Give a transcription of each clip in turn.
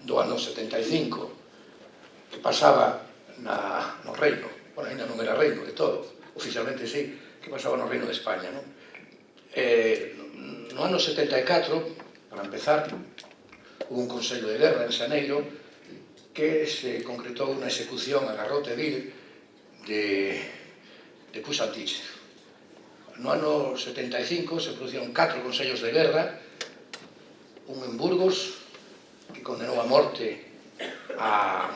do ano 75 que pasaba no reino, bueno, ainda non era reino de todo, oficialmente sí, que pasaba no reino de España, non? No ano 74, para empezar, hubo un consello de guerra en Xaneiro que se concretou na execución a garrote vil de Puig-Santís. No ano 75 se produciron 4 consellos de guerra, un en Burgos, que condenou a morte a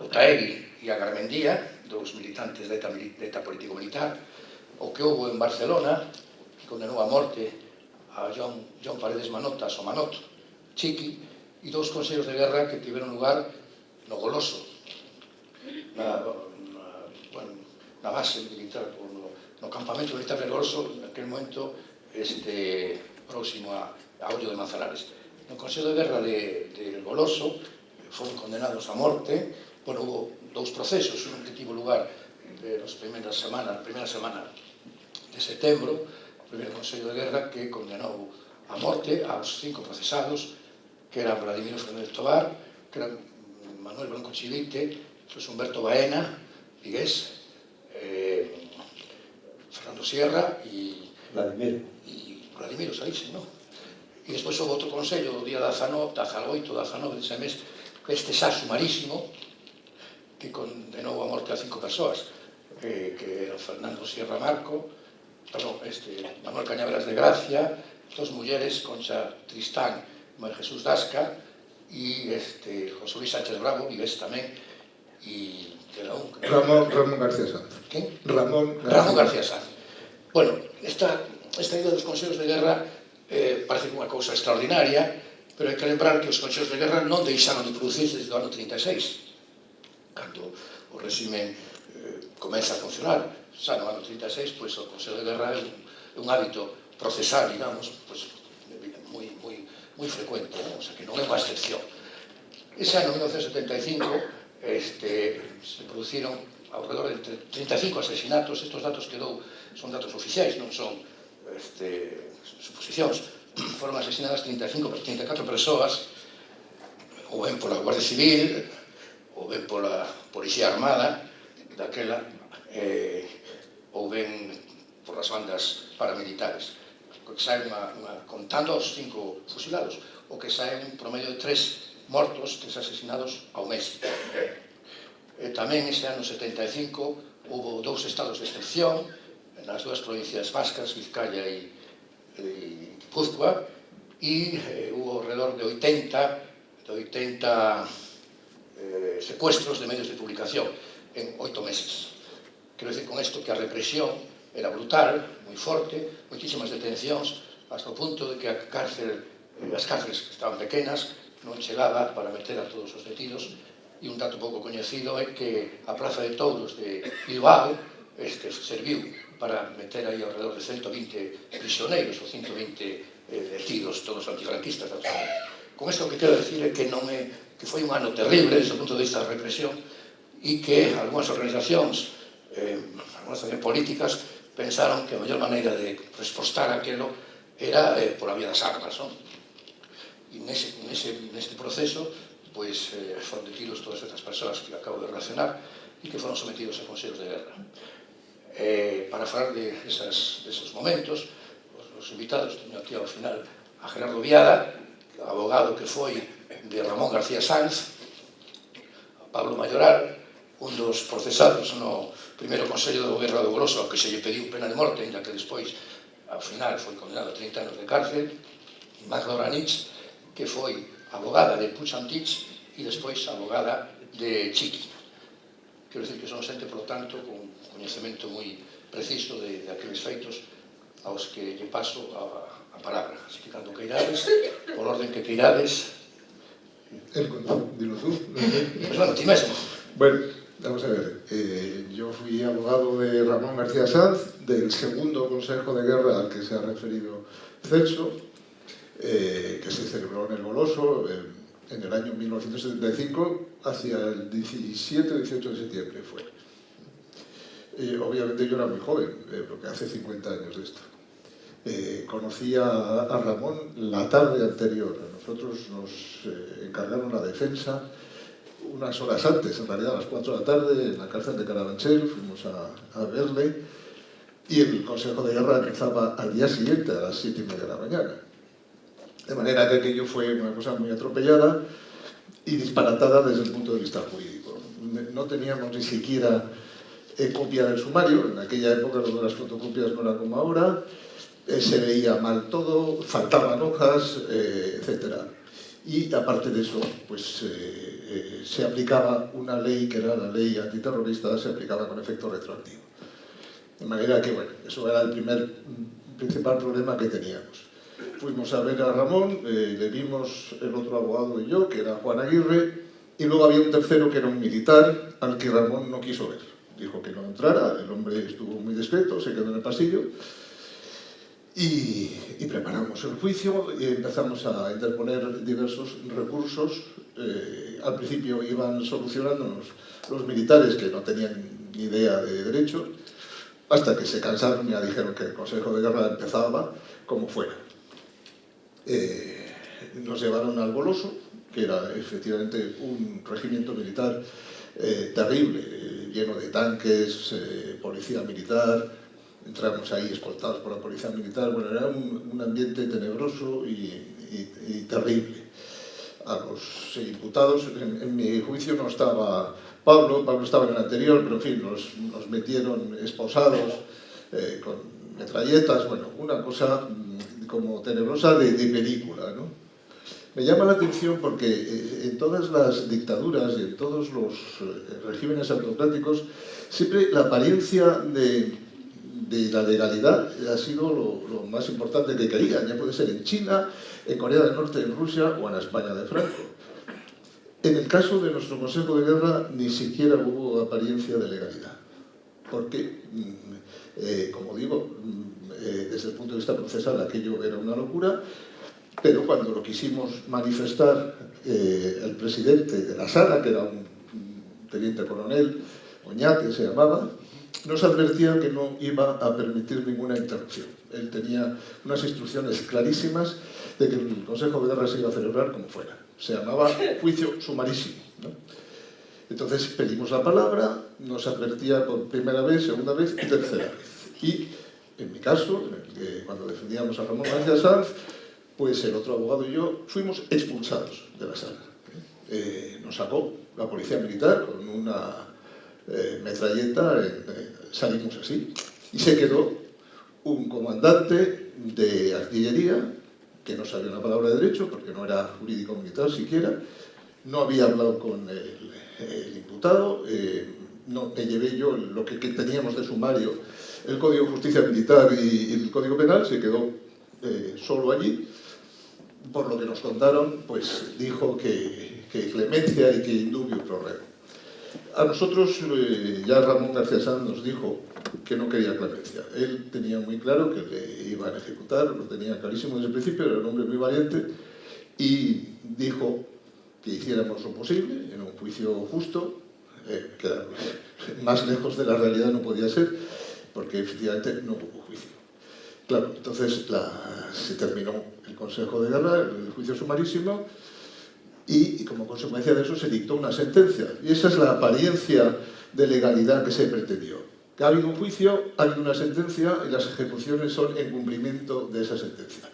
Otaegui e a Garmendia, dos militantes da ETA político-militar, o que houve en Barcelona, que condenou a morte a Joan Paredes Manotas, o Manot, Chiqui, e 2 consellos de guerra que tiveron lugar no Goloso, na base militar, no campamento militar de Goloso, naquele momento próximo a Ollo de Manzanares. No Consello de Guerra de Goloso foron condenados a morte. Bueno, hubo 2 procesos, un que tivo lugar na primeira semana de setembro, o primeiro Consello de Guerra que condenou a morte aos 5 procesados, que eran Vladimiro Fernández Tobar, que eran Manuel Blanco Chivite, José Humberto Baena, Vigués, Fernando Sierra e Vladimiro Saíse, non? E despois houve outro consello do día 18, 19 dese mes, este xa sumarísimo, que condenou a morte a 5 persoas, que eran Fernando Sierra Marco, Manuel Cañaveras de Gracia, 2 mulleres, Concha Tristán, María Jesús Dasca, e José Luis Sánchez Bravo, Vigués tamén, e Ramón García Sanz. ¿Quen? Ramón García Sanz. Bueno, esta idea dos consellos de guerra parece unha cousa extraordinaria, pero hai que lembrar que os consellos de guerra non deixaron de producirse desde o ano 36, cando o régimen comeza a funcionar. Xa no ano 36, pois o consello de guerra é un hábito procesal, digamos, moi frecuente, o sea, que non é unha excepción. Ese ano 1975 se produciron alrededor de 35 asesinatos. Estos datos que dou son datos oficiais, non son suposicións. Foron asesinadas 34 persoas, ou ben pola Guardia Civil, ou ben pola Policía Armada daquela, ou ben polas bandas paramilitares. Contando aos 5 fusilados, o que sae un promedio de 3 mortos, 3 asesinados ao mes. Tamén ese ano 75 houve 2 estados de excepción nas 2 provincias vascas, Vizcaya e Guipúzcoa, e houve alrededor de 80 secuestros de medios de publicación en 8 meses. Quero dicir con isto que a represión era brutal, moi forte, moitísimas detencións, hasta o punto de que as cárceles que estaban pequenas non chegaba para meter a todos os detidos. E un dato pouco coñecido é que a Praza de Touros de Bilbao serviu para meter aí alrededor de 120 prisioneiros ou 120 detidos, todos antifranquistas. Con isto o que quero dicir é que foi un ano terrible desde o punto de vista da represión e que algunhas organizacións políticas pensaron que a mellor maneira de respostar aquilo era pola vía das armas, non? E neste proceso foron detidos todas estas persoas que acabo de relacionar e que foron sometidos a consellos de guerra. Para falar deses momentos, os invitados, teño aquí ao final a Gerardo Viada, abogado que foi de Ramón García Sanz, a Pablo Mayoral, un dos procesados no primeiro Consello de Guerra do Goloso, ao que se lle pediu pena de morte, ainda que despois, ao final, foi condenado a 30 anos de cárcel, e Magda Oranich, que foi abogada de Puig-Santís e despois abogada de Chiqui. Quero dicir que son xente, por tanto, con coñecemento moi preciso de aqueles feitos aos que lle paso a palabra. Así que, cando queirades, por orden que queirades... Dilo tú. Pues bueno, ti mesmo. Bueno, vamos a ver. Yo fui abogado de Ramón García Sanz, del segundo Consejo de Guerra al que se ha referido Celso, que se celebró en el Goloso en el año 1975, hacia el 17-18 de septiembre fue. Obviamente yo era muy joven, porque hace 50 años de esto. conocía a Ramón la tarde anterior. A nosotros nos encargaron la defensa unas horas antes, en realidad a las 4 de la tarde, en la cárcel de Carabanchel, fuimos a verle, y el Consejo de Guerra empezaba al día siguiente, a las 7:30 de la mañana. De manera que aquello fue una cosa muy atropellada y disparatada desde el punto de vista jurídico. No teníamos ni siquiera copia del sumario. En aquella época lo de las fotocopias no era como ahora. Se veía mal todo, faltaban hojas, etc. Y aparte de eso, pues se aplicaba una ley que era la ley antiterrorista, se aplicaba con efecto retroactivo. De manera que, bueno, eso era el principal problema que teníamos. Fuimos a ver a Ramón, le vimos el otro abogado y yo, que era Juan Aguirre, y luego había un tercero que era un militar al que Ramón no quiso ver. Dijo que no entrara, el hombre estuvo muy discreto, se quedó en el pasillo, y preparamos el juicio y empezamos a interponer diversos recursos. Al principio iban solucionándonos los militares que no tenían ni idea de derecho, hasta que se cansaron y ya dijeron que el Consejo de Guerra empezaba como fuera. Nos llevaron al Goloso, que era efectivamente un regimiento militar terrible, lleno de tanques, policía militar. Entramos ahí escoltados por la policía militar. Bueno, era un ambiente tenebroso y terrible. A los imputados, en mi juicio no estaba Pablo estaba en el anterior, pero en fin, nos metieron esposados con metralletas, bueno, una cosa como tenebrosa de película, ¿no? Me llama la atención porque en todas las dictaduras y en todos los regímenes autocráticos siempre la apariencia de la legalidad ha sido lo más importante que querían. Ya puede ser en China, en Corea del Norte, en Rusia o en España de Franco. En el caso de nuestro Consejo de Guerra ni siquiera hubo apariencia de legalidad, porque, como digo, desde el punto de vista procesal aquello era una locura, pero cuando lo quisimos manifestar, el presidente de la sala, que era un teniente coronel, Oñate se llamaba, nos advertía que no iba a permitir ninguna interrupción. Él tenía unas instrucciones clarísimas de que el Consejo de Guerra se iba a celebrar como fuera. Se llamaba juicio sumarísimo, ¿no? Entonces pedimos la palabra, nos advertía por primera vez, segunda vez y tercera vez. Y en mi caso, cuando defendíamos a Ramón García Sanz, pues el otro abogado y yo fuimos expulsados de la sala. Nos sacó la policía militar con una metralleta, salimos así, y se quedó un comandante de artillería que no sabía una palabra de derecho, porque no era jurídico militar siquiera, no había hablado con el imputado, no, me llevé yo lo que teníamos de sumario, el Código de Justicia Militar y el Código Penal, se quedó solo allí. Por lo que nos contaron, pues dijo que clemencia y que indubio pro reo. A nosotros ya Ramón García Sanz nos dijo que no quería clemencia. Él tenía muy claro que le iban a ejecutar, lo tenía clarísimo desde el principio, era un hombre muy valiente, y dijo que hiciéramos lo posible en un juicio justo, que más lejos de la realidad no podía ser, porque efectivamente no hubo juicio. Claro, entonces se terminó el Consejo de Guerra, el juicio sumarísimo, y como consecuencia de eso se dictó una sentencia. Y esa es la apariencia de legalidad que se pretendió. Que ha habido un juicio, ha habido una sentencia y las ejecuciones son en cumplimiento de esa sentencia.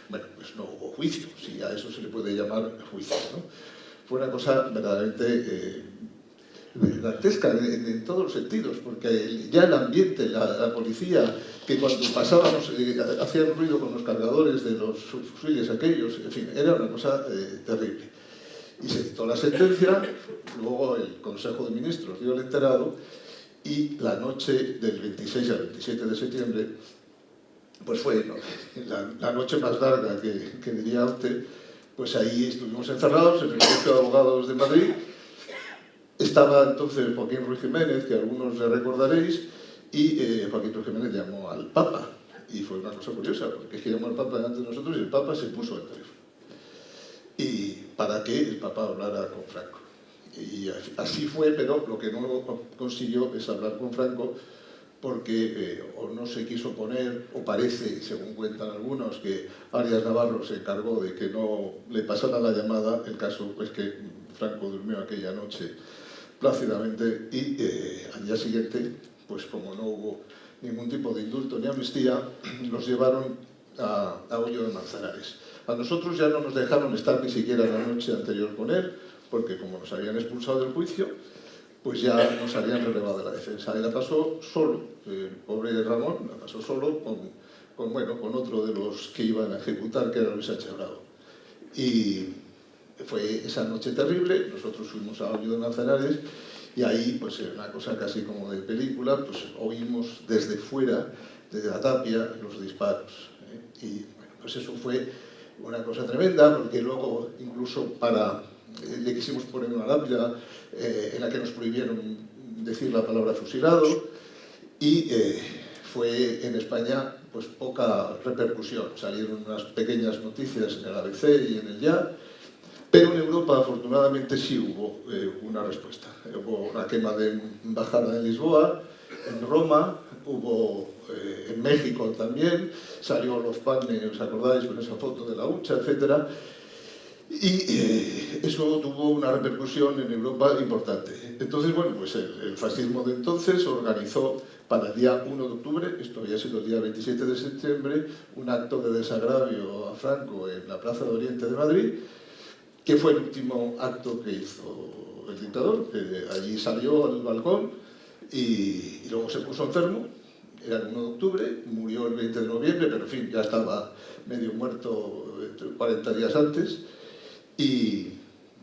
Bueno, pues no hubo juicio, si a eso se le puede llamar juicio, ¿no? Fue una cosa verdaderamente dantesca en todos los sentidos, porque ya el ambiente, la policía, que cuando pasábamos hacían ruido con los cargadores de los fusiles aquellos, en fin, era una cosa terrible. Y se dictó la sentencia, luego el Consejo de Ministros dio el enterado, y la noche del 26 al 27 de septiembre, pues fue la noche más larga que diría usted, pues ahí estuvimos encerrados en el Colegio de Abogados de Madrid. Estaba entonces Joaquín Ruiz Jiménez, que algunos le recordaréis, y Joaquín Ruiz Jiménez llamó al Papa, y fue una cosa curiosa, porque es que llamó al Papa delante de nosotros y el Papa se puso al teléfono. Y para que el Papa hablara con Franco. Y así fue, pero lo que no consiguió es hablar con Franco, porque o no se quiso poner, o parece, según cuentan algunos, que Arias Navarro se encargó de que no le pasara la llamada. El caso es que Franco durmió aquella noche plácidamente y al día siguiente, pues como no hubo ningún tipo de indulto ni amnistía, los llevaron a Hoyo de Manzanares. A nosotros ya no nos dejaron estar ni siquiera la noche anterior con él, porque como nos habían expulsado del juicio, pues ya nos habían relevado de la defensa. Y la pasó solo, el pobre Ramón la pasó solo con otro de los que iban a ejecutar, que era Luis H. Bravo. Y fue esa noche terrible. Nosotros fuimos a Hoyo de Manzanares y ahí, pues una cosa casi como de película, pues oímos desde fuera, desde la tapia, los disparos. Y bueno, pues eso fue una cosa tremenda, porque luego incluso le quisimos poner una lápida en la que nos prohibieron decir la palabra fusilado, y fue en España pues poca repercusión. Salieron unas pequeñas noticias en el ABC y en el Ya, pero en Europa afortunadamente sí hubo una respuesta. Hubo una quema de embajada en Lisboa, en Roma, hubo en México también, salió Olof Palme, ¿os acordáis?, con esa foto de la hucha, etc. Y eso tuvo una repercusión en Europa importante. Entonces, bueno, pues el fascismo de entonces organizó para el día 1 de octubre, esto había sido el día 27 de septiembre, un acto de desagravio a Franco en la Plaza de Oriente de Madrid, que fue el último acto que hizo el dictador. Allí salió al balcón y luego se puso enfermo. Era el 1 de octubre, murió el 20 de noviembre, pero en fin, ya estaba medio muerto 40 días antes. Y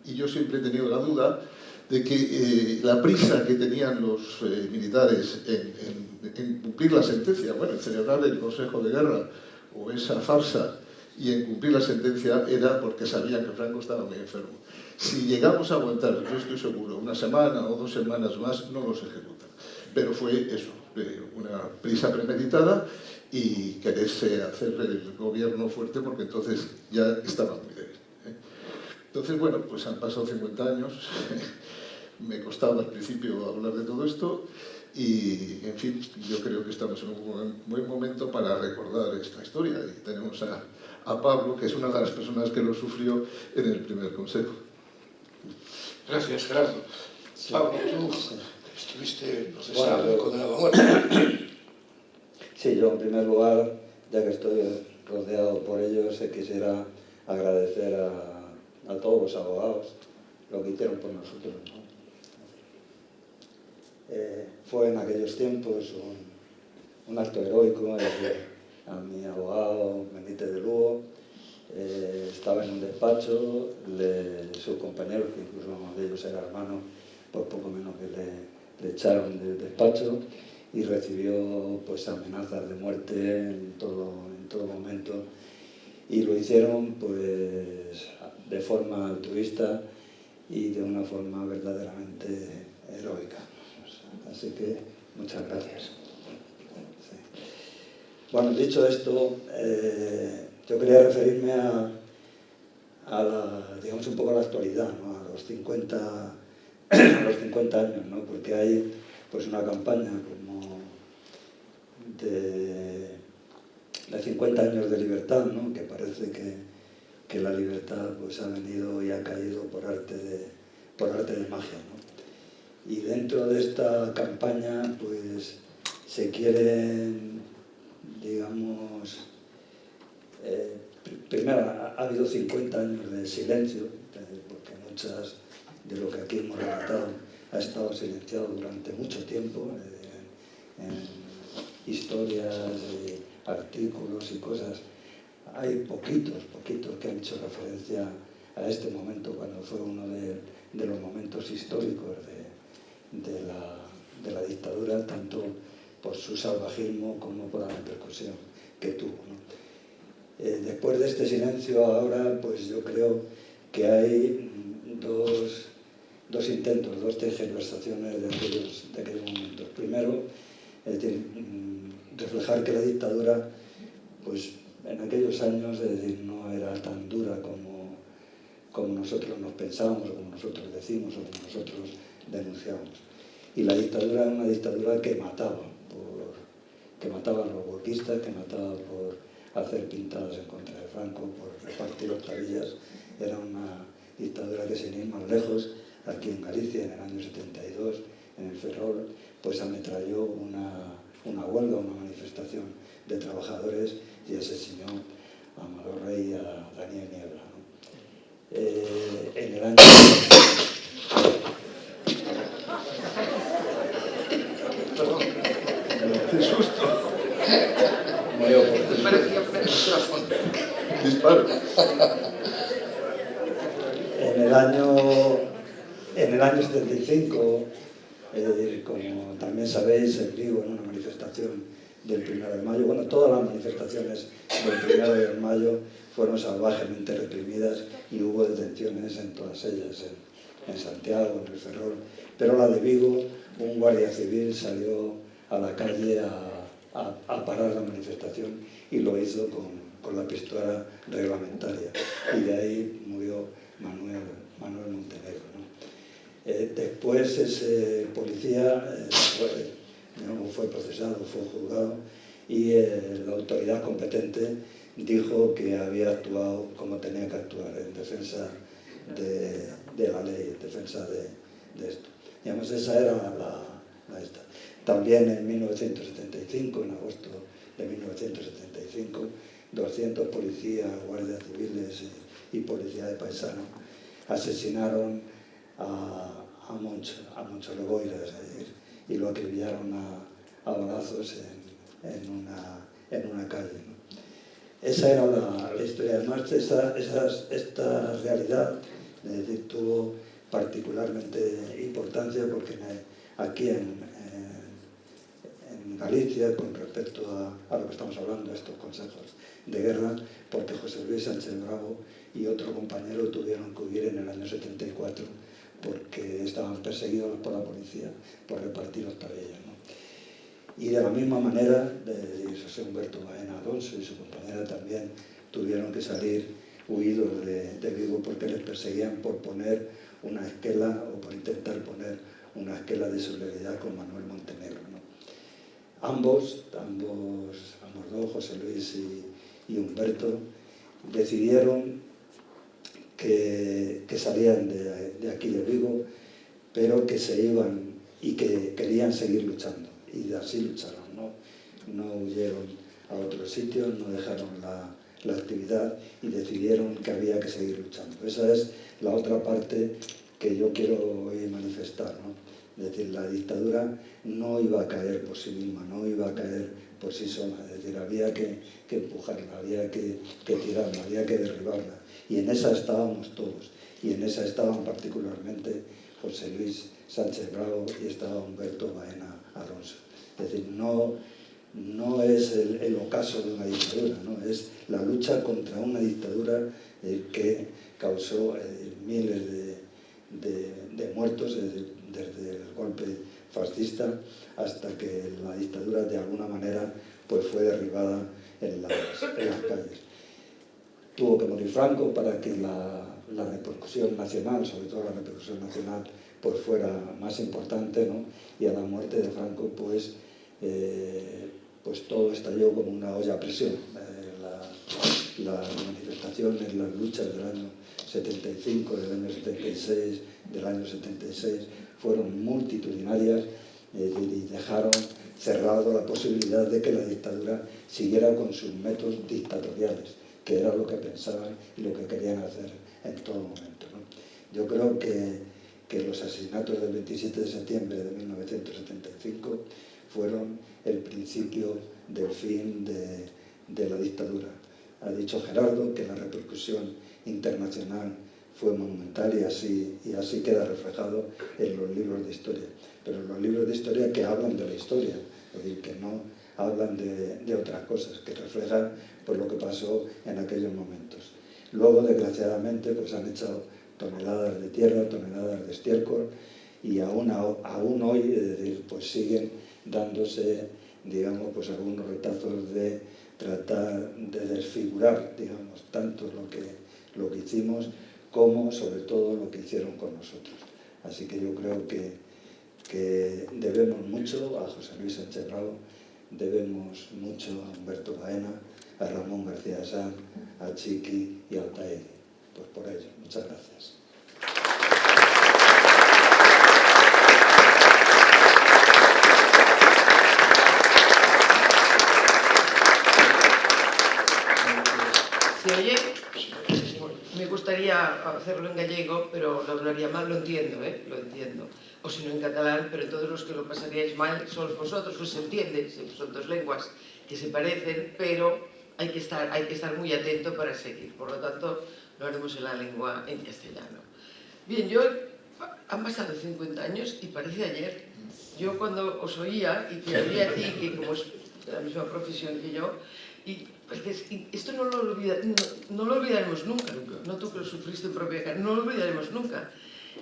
yo siempre he tenido la duda de que la prisa que tenían los militares en cumplir la sentencia, bueno, en celebrar el Consejo de Guerra o esa farsa, y en cumplir la sentencia, era porque sabían que Franco estaba muy enfermo. Si llegamos a aguantar, yo estoy seguro, una semana o 2 semanas más, no los ejecutan. Pero fue eso, una prisa premeditada y quererse hacer el gobierno fuerte, porque entonces ya estaba muy débil. Entonces, bueno, pues han pasado 50 años, me costaba al principio hablar de todo esto y, en fin, yo creo que estamos en un buen momento para recordar esta historia. Y tenemos a Pablo, que es una de las personas que lo sufrió en el primer consejo. Gracias, Gerardo. Sí. Pablo, tú estuviste procesado y condenado a muerte. Sí, yo en primer lugar, ya que estoy rodeado por ellos, quisiera agradecer a todos los abogados lo que hicieron por nosotros, ¿no? Fue en aquellos tiempos un acto heroico. A mi abogado Benítez de Lugo estaba en un despacho, sus compañeros, que incluso uno de ellos era hermano, pues poco menos que le echaron del despacho, y recibió pues amenazas de muerte en todo momento, y lo hicieron pues de forma altruista y de una forma verdaderamente heroica. Así que muchas gracias. Sí. Bueno, dicho esto, yo quería referirme digamos un poco a la actualidad, ¿no? A los 50 años, ¿no? Porque hay pues una campaña como de 50 años de libertad, ¿no? Que parece que la libertad pues ha venido y ha caído por arte de magia, ¿no? Y dentro de esta campaña pues se quieren, digamos, primero ha habido 50 años de silencio, porque muchas de lo que aquí hemos relatado ha estado silenciado durante mucho tiempo, en historias, artículos y cosas. Hay poquitos que han hecho referencia a este momento, cuando fue uno de los momentos históricos de la dictadura, tanto por su salvajismo como por la repercusión que tuvo, ¿no? Después de este silencio, ahora pues yo creo que hay dos intentos, dos tergiversaciones de aquellos momentos. Primero, es decir, reflejar que la dictadura pues en aquellos años, es decir, no era tan dura como nosotros nos pensábamos, o como nosotros decimos, o como nosotros denunciamos. Y la dictadura era una dictadura que mataba que mataba a los golpistas, que mataba por hacer pintadas en contra de Franco, por repartir octavillas. Era una dictadura que, sin ir más lejos, aquí en Galicia, en el año 72, en el Ferrol, pues ametralló una huelga, una manifestación de trabajadores y asesinó a Amador Rey y a Daniel Niebla, ¿no? En el año... Perdón. ¡Qué susto! Muy oportuno. Disparo. En el año 75, como también sabéis, en Vigo, en una manifestación del 1 de mayo, bueno, todas las manifestaciones del 1 de mayo fueron salvajemente reprimidas y hubo detenciones en todas ellas, en Santiago, en el Ferrol, pero la de Vigo, un guardia civil salió a la calle a parar la manifestación y lo hizo con la pistola reglamentaria, y de ahí murió Manuel Montenegro, ¿no? Después ese policía fue procesado, fue juzgado, y la autoridad competente dijo que había actuado como tenía que actuar, en defensa de la ley, en defensa de esto. Digamos, esa era la esta. También en 1975, en agosto de 1975, 200 policías, guardias civiles y policía de paisano asesinaron a Moncho Leboira, y lo acribillaron a balazos en una calle, ¿no? Esa era la historia. Además, esta realidad tuvo particularmente importancia porque aquí en Galicia, con respecto a lo que estamos hablando, estos consejos de guerra, porque José Luis Sánchez Bravo y otro compañero tuvieron que huir en el año 74 porque estaban perseguidos por la policía por repartir octavillas, ¿no? Y de la misma manera, José Humberto Baena Alonso y su compañera también tuvieron que salir huidos de Vigo porque les perseguían por poner una esquela, o por intentar poner una esquela de solidaridad con Manuel Montenegro, ¿no? Ambos dos, José Luis y Humberto, decidieron que salían de aquí de Vigo, pero que se iban y que querían seguir luchando, y así lucharon, no huyeron a otros sitios, no dejaron la actividad y decidieron que había que seguir luchando. Esa es la otra parte que yo quiero hoy manifestar, ¿no? Es decir, la dictadura no iba a caer por sí misma, no iba a caer por sí sola, es decir, había que empujarla, había que tirarla, había que derribarla, y en esa estábamos todos, y en esa estaban particularmente José Luis Sánchez Bravo y estaba Humberto Baena Alonso. Es decir, no es el ocaso de una dictadura, ¿no? Es la lucha contra una dictadura que causó miles de muertos desde el golpe fascista hasta que la dictadura de alguna manera pues fue derribada en las calles. Tuvo que morir Franco para que la repercusión nacional, sobre todo la repercusión nacional, pues fuera más importante, ¿no? Y a la muerte de Franco pues todo estalló como una olla a presión. Las manifestaciones, las luchas del año 75, del año 76, del año 76 fueron multitudinarias y dejaron cerrado la posibilidad de que la dictadura siguiera con sus métodos dictatoriales, que era lo que pensaban y lo que querían hacer en todo momento, ¿no? Yo creo que los asesinatos del 27 de septiembre de 1975 fueron el principio del fin de la dictadura. Ha dicho Gerardo que la repercusión internacional fue monumental y así queda reflejado en los libros de historia. Pero en los libros de historia que hablan de la historia, es decir, que no hablan de otras cosas, que reflejan pues, lo que pasó en aquellos momentos. Luego, desgraciadamente, pues han echado toneladas de tierra, toneladas de estiércol, y aún hoy, es decir, pues siguen dándose, digamos, pues algunos retazos de tratar de desfigurar, digamos, tanto lo que hicimos como, sobre todo, lo que hicieron con nosotros. Así que yo creo que debemos mucho a José Luis Sánchez Bravo, debemos mucho a Humberto Baena, a Ramón García Sanz, a Chiqui y a Altair. Pues por ello, muchas gracias. ¿Se oye? Me gustaría hacerlo en gallego, pero lo hablaría mal, lo entiendo, lo entiendo. O si no en catalán, pero todos los que lo pasaríais mal sois vosotros, pues se entiende, son dos lenguas que se parecen, pero hay que estar muy atento para seguir. Por lo tanto, lo haremos en la lengua en castellano. Bien, han pasado 50 años y parece ayer. Yo cuando os oía y te oía a ti, que como es de la misma profesión que yo, y esto no lo olvidaremos nunca, no tú que lo sufriste en propia carne, no lo olvidaremos nunca.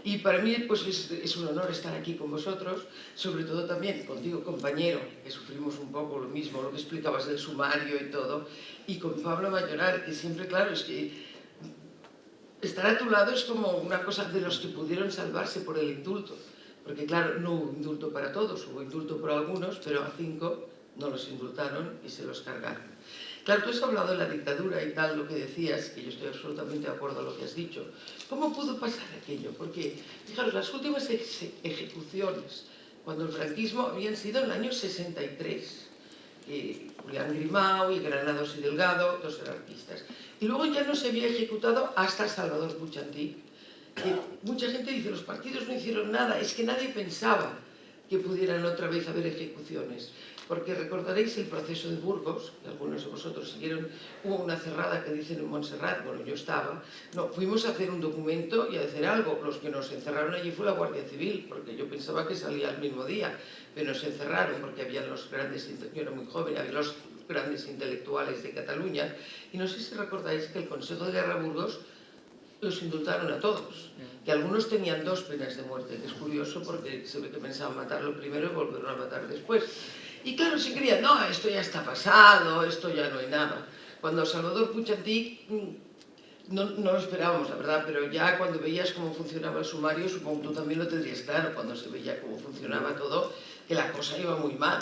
Y para mí pues es un honor estar aquí con vosotros, sobre todo también contigo, compañero, que sufrimos un poco lo mismo, lo que explicabas del sumario y todo, y con Pablo Mayoral, que siempre, claro, es que estar a tu lado es como una cosa de los que pudieron salvarse por el indulto, porque claro, no hubo indulto para todos, hubo indulto por algunos, pero a 5 no los indultaron y se los cargaron. Claro, tú has hablado de la dictadura y tal, lo que decías, que yo estoy absolutamente de acuerdo a lo que has dicho. ¿Cómo pudo pasar aquello? Porque, fijaros, las últimas ejecuciones, cuando el franquismo habían sido en el año 63, Julián Grimau y Granados y Delgado, dos anarquistas. Y luego ya no se había ejecutado hasta Salvador Puig Antich. Mucha gente dice, los partidos no hicieron nada, es que nadie pensaba que pudieran otra vez haber ejecuciones. Porque recordaréis el proceso de Burgos, que algunos de vosotros siguieron, hubo una cerrada que dicen en Montserrat, bueno, yo estaba, no, fuimos a hacer un documento y a hacer algo, los que nos encerraron allí fue la Guardia Civil, porque yo pensaba que salía el mismo día, pero nos encerraron porque había los grandes, yo era muy joven, había los grandes intelectuales de Cataluña, y no sé si recordáis que el Consejo de Guerra Burgos los indultaron a todos, que algunos tenían 2 penas de muerte, que es curioso porque se ve que pensaban matarlo primero y volverlo a matar después. Y claro, se creían, no, esto ya está pasado, esto ya no hay nada. Cuando Salvador Puig Antich, no lo esperábamos, la verdad, pero ya cuando veías cómo funcionaba el sumario, supongo que tú también lo tendrías claro, cuando se veía cómo funcionaba todo, que la cosa iba muy mal.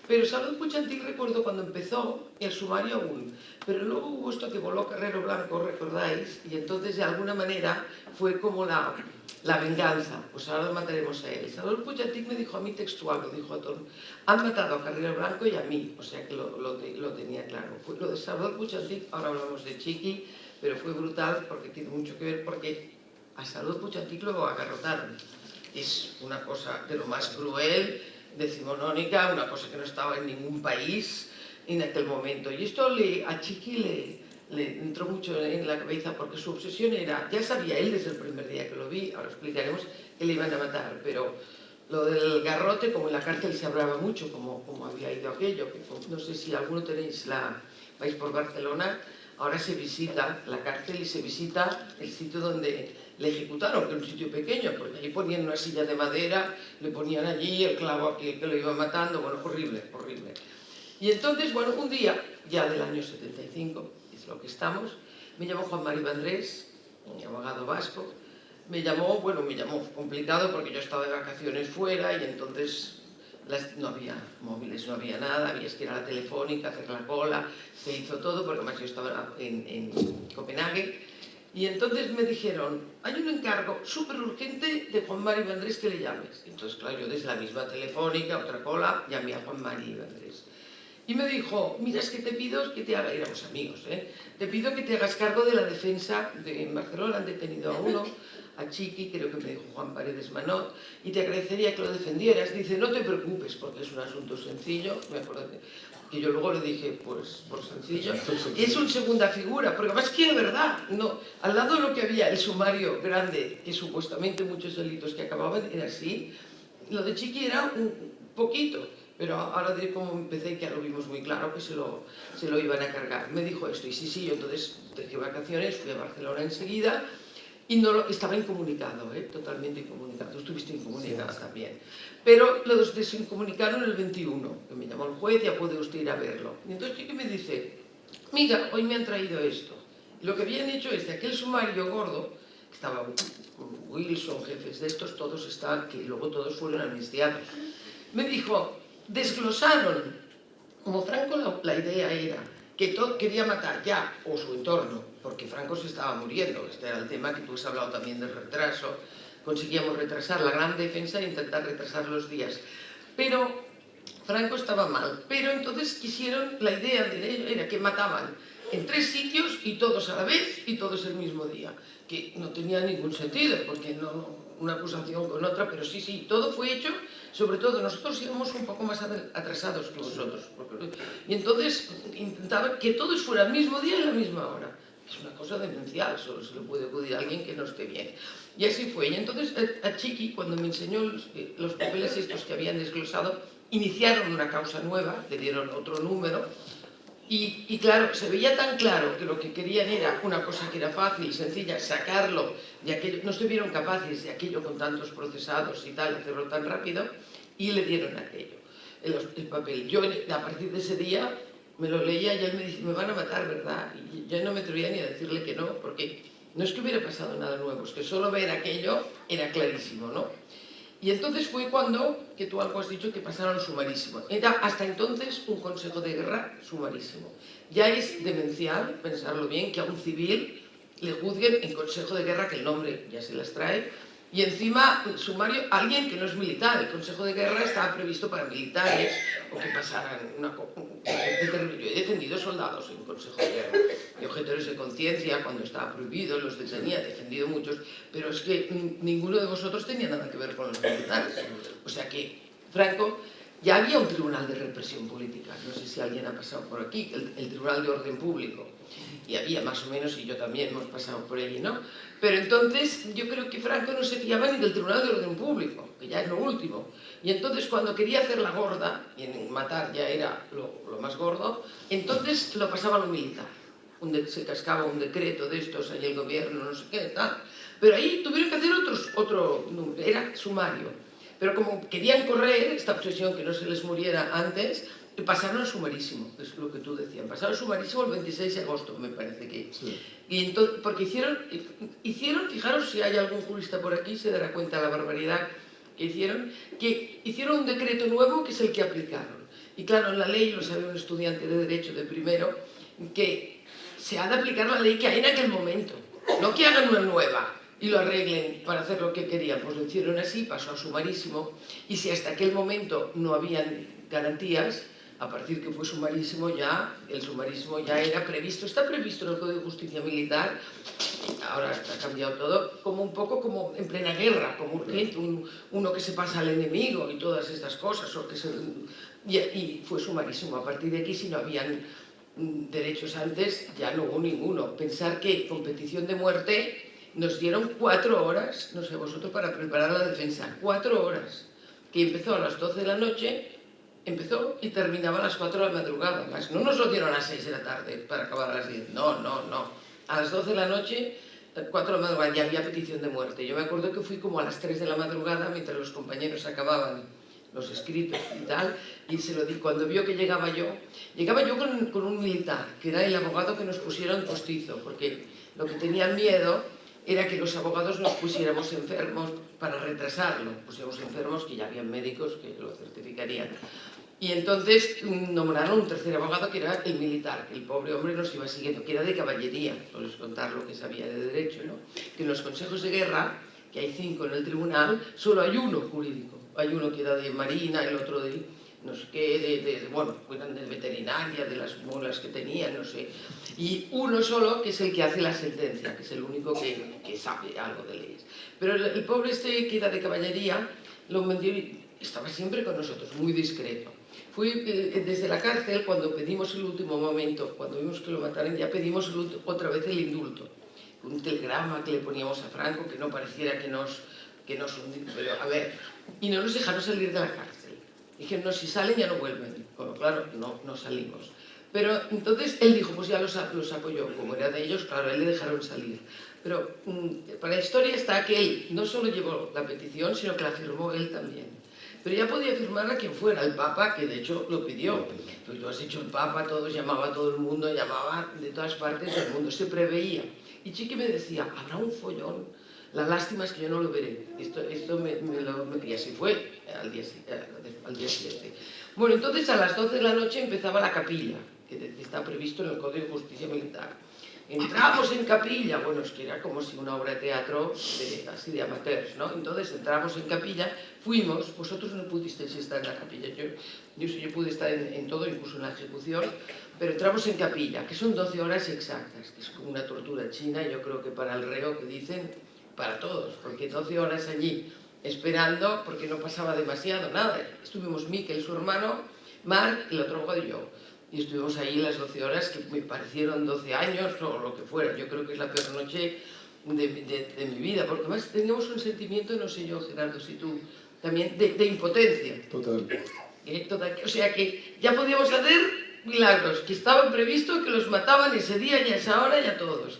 Pero Salvador Puig Antich recuerdo cuando empezó el sumario aún, pero luego hubo esto que voló Carrero Blanco, recordáis, y entonces de alguna manera fue como la venganza, pues ahora lo mataremos a él. Salvador Puig Antich me dijo a mí textual, lo dijo a todos, han matado a Carrero Blanco y a mí, o sea que lo tenía claro. Lo de Salvador Puig Antich, ahora hablamos de Chiqui, pero fue brutal porque tiene mucho que ver, porque a Salvador Puig Antich lo agarrotaron. Es una cosa de lo más cruel, decimonónica, una cosa que no estaba en ningún país en aquel momento. Y esto a Chiqui le entró mucho en la cabeza porque su obsesión era, ya sabía él desde el primer día que lo vi, ahora explicaremos, que le iban a matar, pero lo del garrote, como en la cárcel se hablaba mucho, como había ido aquello, que no sé si alguno tenéis vais por Barcelona, ahora se visita la cárcel y se visita el sitio donde le ejecutaron, que era un sitio pequeño, porque allí ponían una silla de madera, le ponían allí el clavo aquí que lo iba matando, bueno, horrible, horrible. Y entonces, bueno, un día, ya del año 75, es lo que estamos, me llamó Juan Mari Vandrés, un abogado vasco, me llamó complicado porque yo estaba de vacaciones fuera y entonces no había móviles, no había nada, había que ir a la telefónica, hacer la cola, se hizo todo, porque además yo estaba en Copenhague. Y entonces me dijeron, hay un encargo súper urgente de Juan Mari Vandrés que le llames. Entonces, claro, yo desde la misma telefónica, otra cola, llamé a Juan Mari Vandrés. Y me dijo, mira, es que te pido que te hagas, éramos amigos, te pido que te hagas cargo de la defensa en Barcelona, han detenido a uno, a Chiqui, creo que me dijo Juan Paredes Manot, y te agradecería que lo defendieras. Dice, no te preocupes, porque es un asunto sencillo, me acuerdo que yo luego le dije, pues por sencillo, y es una segunda figura, porque además que de verdad, no, al lado de lo que había el sumario grande, que supuestamente muchos delitos que acababan, era así, lo de Chiqui era un poquito, pero ahora diré cómo empecé, que ya lo vimos muy claro, que se lo iban a cargar. Me dijo esto, y sí, yo entonces dejé vacaciones, fui a Barcelona enseguida, y estaba incomunicado, totalmente incomunicado. Tú estuviste incomunicado también. Pero los desincomunicaron el 21, que me llamó el juez, ya puede usted ir a verlo. Y entonces Chiqui me dice, mira, hoy me han traído esto. Y lo que habían hecho es de aquel sumario gordo, que estaba Wilson, jefes de estos, todos estaban, que luego todos fueron amnistiados. Me dijo, desglosaron como Franco la idea era que quería matar ya o su entorno, porque Franco se estaba muriendo, este era el tema que tú has hablado también del retraso, conseguíamos retrasar la gran defensa e intentar retrasar los días, pero Franco estaba mal, pero entonces la idea de ellos era que mataban en 3 sitios y todos a la vez y todos el mismo día, que no tenía ningún sentido, porque no una acusación con otra, pero sí, todo fue hecho, sobre todo nosotros íbamos un poco más atrasados que vosotros, y entonces intentaban que todos fuera el mismo día y la misma hora. Es una cosa demencial, solo se le puede acudir a alguien que no esté bien. Y así fue, y entonces a Chiqui, cuando me enseñó los papeles estos que habían desglosado, iniciaron una causa nueva, le dieron otro número, y claro, se veía tan claro que lo que querían era una cosa que era fácil, sencilla, sacarlo de aquello, no estuvieron capaces de aquello con tantos procesados y tal, hacerlo tan rápido, y le dieron aquello, el papel. Yo a partir de ese día me lo leía y él me dice, me van a matar, ¿verdad? Y yo no me atrevía ni a decirle que no, porque no es que hubiera pasado nada nuevo, es que solo ver aquello era clarísimo, ¿no? Y entonces fue cuando, que tú algo has dicho, que pasaron sumarísimo. Era hasta entonces un consejo de guerra sumarísimo. Ya es demencial, pensarlo bien, que a un civil le juzguen en consejo de guerra, que el nombre ya se las trae, y encima sumario alguien que no es militar. El consejo de guerra estaba previsto para militares o que pasaran yo he defendido soldados en consejo de guerra y objetores de conciencia cuando estaba prohibido, los detenía, he defendido muchos, pero es que ninguno de vosotros tenía nada que ver con los militares. O sea que Franco, ya había un tribunal de represión política, no sé si alguien ha pasado por aquí, el tribunal de orden público, y había más o menos, y yo también hemos pasado por allí, ¿no? Pero entonces yo creo que Franco no se fiaba ni del tribunal de orden público, que ya es lo último. Y entonces cuando quería hacer la gorda, y en matar ya era lo más gordo, entonces lo pasaba a lo militar. Se cascaba un decreto de estos, ahí el gobierno, no sé qué, tal. Pero ahí tuvieron que hacer otro, era sumario. Pero como querían correr, esta obsesión que no se les muriera antes, pasaron al sumarísimo, es lo que tú decías. Pasaron al sumarísimo el 26 de agosto, me parece que. Sí. Y entonces, porque hicieron, fijaros si hay algún jurista por aquí, se dará cuenta de la barbaridad que hicieron un decreto nuevo que es el que aplicaron. Y claro, en la ley, lo sabe un estudiante de Derecho de primero, que se ha de aplicar la ley que hay en aquel momento, no que hagan una nueva y lo arreglen para hacer lo que querían. Pues lo hicieron así, pasó a sumarísimo, y si hasta aquel momento no habían garantías, a partir que fue sumarísimo ya, el sumarísimo ya era previsto, está previsto en el Código de Justicia Militar, ahora está cambiado todo, como un poco como en plena guerra, como urgente, uno que se pasa al enemigo y todas estas cosas, y fue sumarísimo. A partir de aquí, si no habían derechos antes, ya no hubo ninguno. Pensar que con petición de muerte nos dieron 4 horas, no sé vosotros, para preparar la defensa, 4 horas, que empezó a las 12 de la noche, empezó y terminaba a las 4 de la madrugada. No nos lo dieron a las 6 de la tarde para acabar a las 10, no. A las 12 de la noche, 4 de la madrugada, ya había petición de muerte. Yo me acuerdo que fui como a las 3 de la madrugada, mientras los compañeros acababan los escritos y tal, y se lo di. Cuando vio que llegaba yo con un militar, que era el abogado que nos pusieron postizo, porque lo que tenían miedo era que los abogados nos pusiéramos enfermos para retrasarlo, pusiéramos enfermos, que ya habían médicos que lo certificarían. Y entonces nombraron un tercer abogado que era el militar, que el pobre hombre nos iba siguiendo, que era de caballería, por contar lo que sabía de derecho, ¿no? Que en los consejos de guerra, que hay 5 en el tribunal, solo hay uno jurídico. Hay uno que era de marina, el otro de no sé qué, bueno, eran de veterinaria, de las mulas que tenían, no sé. Y uno solo, que es el que hace la sentencia, que es el único que sabe algo de leyes. Pero el pobre este, que era de caballería, lo vendió y estaba siempre con nosotros, muy discreto. Fui desde la cárcel, cuando pedimos el último momento, cuando vimos que lo mataron, ya pedimos otra vez el indulto. Un telegrama que le poníamos a Franco, que no pareciera que nos hundimos, pero a ver, y no nos dejaron salir de la cárcel. Dijeron, no, si salen ya no vuelven. Bueno, claro, no salimos. Pero entonces él dijo, pues ya los apoyó, como era de ellos, claro, a él le dejaron salir. Pero para la historia está que él no solo llevó la petición, sino que la firmó él también. Pero ya podía firmarla quien fuera, el Papa, que de hecho lo pidió. Pues tú has dicho el Papa, todos, llamaba a todo el mundo, llamaba de todas partes del mundo, se preveía. Y Chiqui me decía, habrá un follón, La lástima es que yo no lo veré. Y así fue al día siguiente. Bueno, entonces a las 12 de la noche empezaba la capilla, que está previsto en el Código de Justicia Militar. Entramos en capilla, bueno, es que era como si una obra de teatro así de amateurs, ¿no? Entonces entramos en capilla, fuimos, vosotros no pudisteis estar en la capilla, yo pude estar en todo, incluso en la ejecución, pero entramos en capilla, que son 12 horas exactas, que es como una tortura china, yo creo que para el reo que dicen, para todos, porque 12 horas allí esperando, porque no pasaba demasiado, nada. Estuvimos Miquel, su hermano, Marc, el otro abogado y yo. Y estuvimos ahí las 12 horas, que me parecieron 12 años o lo que fuera. Yo creo que es la peor noche de mi vida, porque además teníamos un sentimiento, no sé yo, Gerardo, si tú, también de impotencia. Total. O sea que ya podíamos hacer milagros, que estaban previstos, que los mataban ese día y a esa hora y a todos.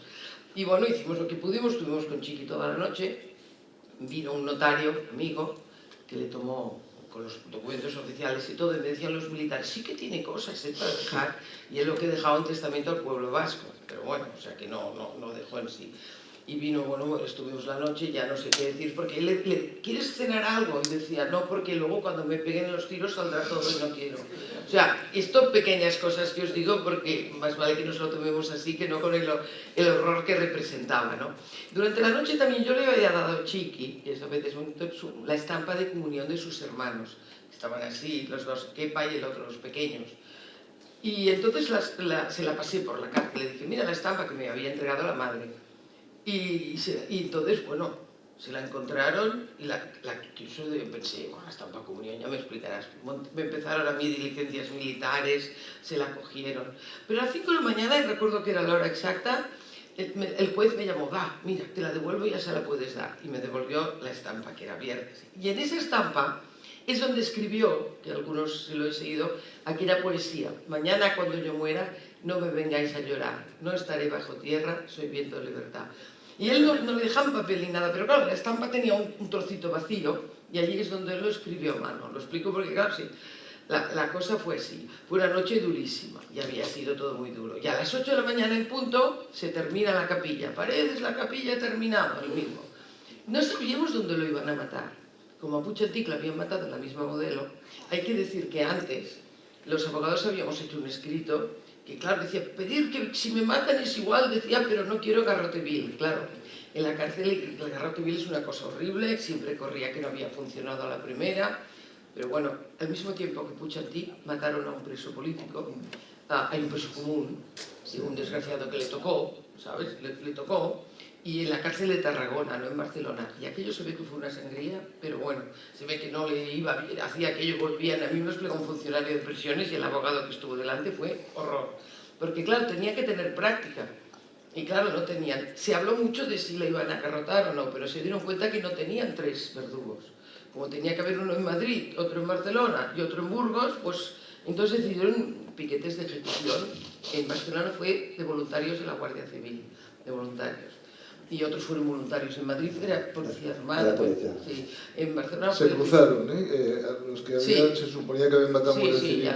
Y bueno, hicimos lo que pudimos, estuvimos con Chiqui toda la noche, vino un notario, amigo, que le tomó con los documentos oficiales y todo, y me decían los militares, sí que tiene cosas para dejar, y es lo que dejaba en testamento al pueblo vasco, pero bueno, o sea que no dejó en sí. Y vino, bueno, estuvimos la noche, ya no sé qué decir, porque él ¿quieres cenar algo? Y decía, no, porque luego cuando me peguen los tiros saldrá todo y no quiero. O sea, esto pequeñas cosas que os digo, porque más vale que nos lo tomemos así que no con el horror que representaba, ¿no? Durante la noche también yo le había dado a Chiqui, y eso a veces la estampa de comunión de sus hermanos. Estaban así, los dos, Kepa y el otro, los pequeños. Y entonces se la pasé por la cárcel, le dije, mira la estampa que me había entregado la madre. Y entonces, bueno, se la encontraron y yo pensé, bueno, la estampa comunión, ya me explicarás. Me empezaron a mí diligencias militares, se la cogieron. Pero a las 5 de la mañana, y recuerdo que era la hora exacta, el juez me llamó, mira, te la devuelvo y ya se la puedes dar. Y me devolvió la estampa, que era abierta. Y en esa estampa es donde escribió, que algunos se lo he seguido, aquella poesía. Mañana cuando yo muera, no me vengáis a llorar, no estaré bajo tierra, soy viento de libertad. Y él no le dejaba en papel ni nada, pero claro, la estampa tenía un trocito vacío y allí es donde él lo escribió a mano. Lo explico porque, claro, sí, la cosa fue así. Fue una noche durísima y había sido todo muy duro. Y a las 8 de la mañana en punto se termina la capilla. Paredes, la capilla terminada, el mismo. No sabíamos dónde lo iban a matar. Como a Puigcercà lo habían matado en la misma modelo, hay que decir que antes los abogados habíamos hecho un escrito que, claro, decía, pedir que si me matan es igual, decía, pero no quiero garrote vil. Claro, en la cárcel el garrote vil es una cosa horrible, siempre corría que no había funcionado a la primera, pero bueno, al mismo tiempo que Puigcercà mataron a un preso político, a un preso común, un desgraciado que le tocó, ¿sabes? Le tocó, y en la cárcel de Tarragona, no en Barcelona. Y aquello se ve que fue una sangría, pero bueno, se ve que no le iba bien, hacía aquello, volvían. A mí me explicó un funcionario de prisiones y el abogado que estuvo delante fue horror. Porque claro, tenía que tener práctica. Y claro, no tenían. Se habló mucho de si la iban a garrotar o no, pero se dieron cuenta que no tenían 3 verdugos. Como tenía que haber uno en Madrid, otro en Barcelona y otro en Burgos, pues entonces decidieron piquetes de ejecución. En Barcelona fue de voluntarios de la Guardia Civil, de voluntarios. Y otros fueron voluntarios. En Madrid era policía armada. Sí. En Barcelona se cruzaron, los que habían, sí. Se suponía que habían matado Guardia Civil.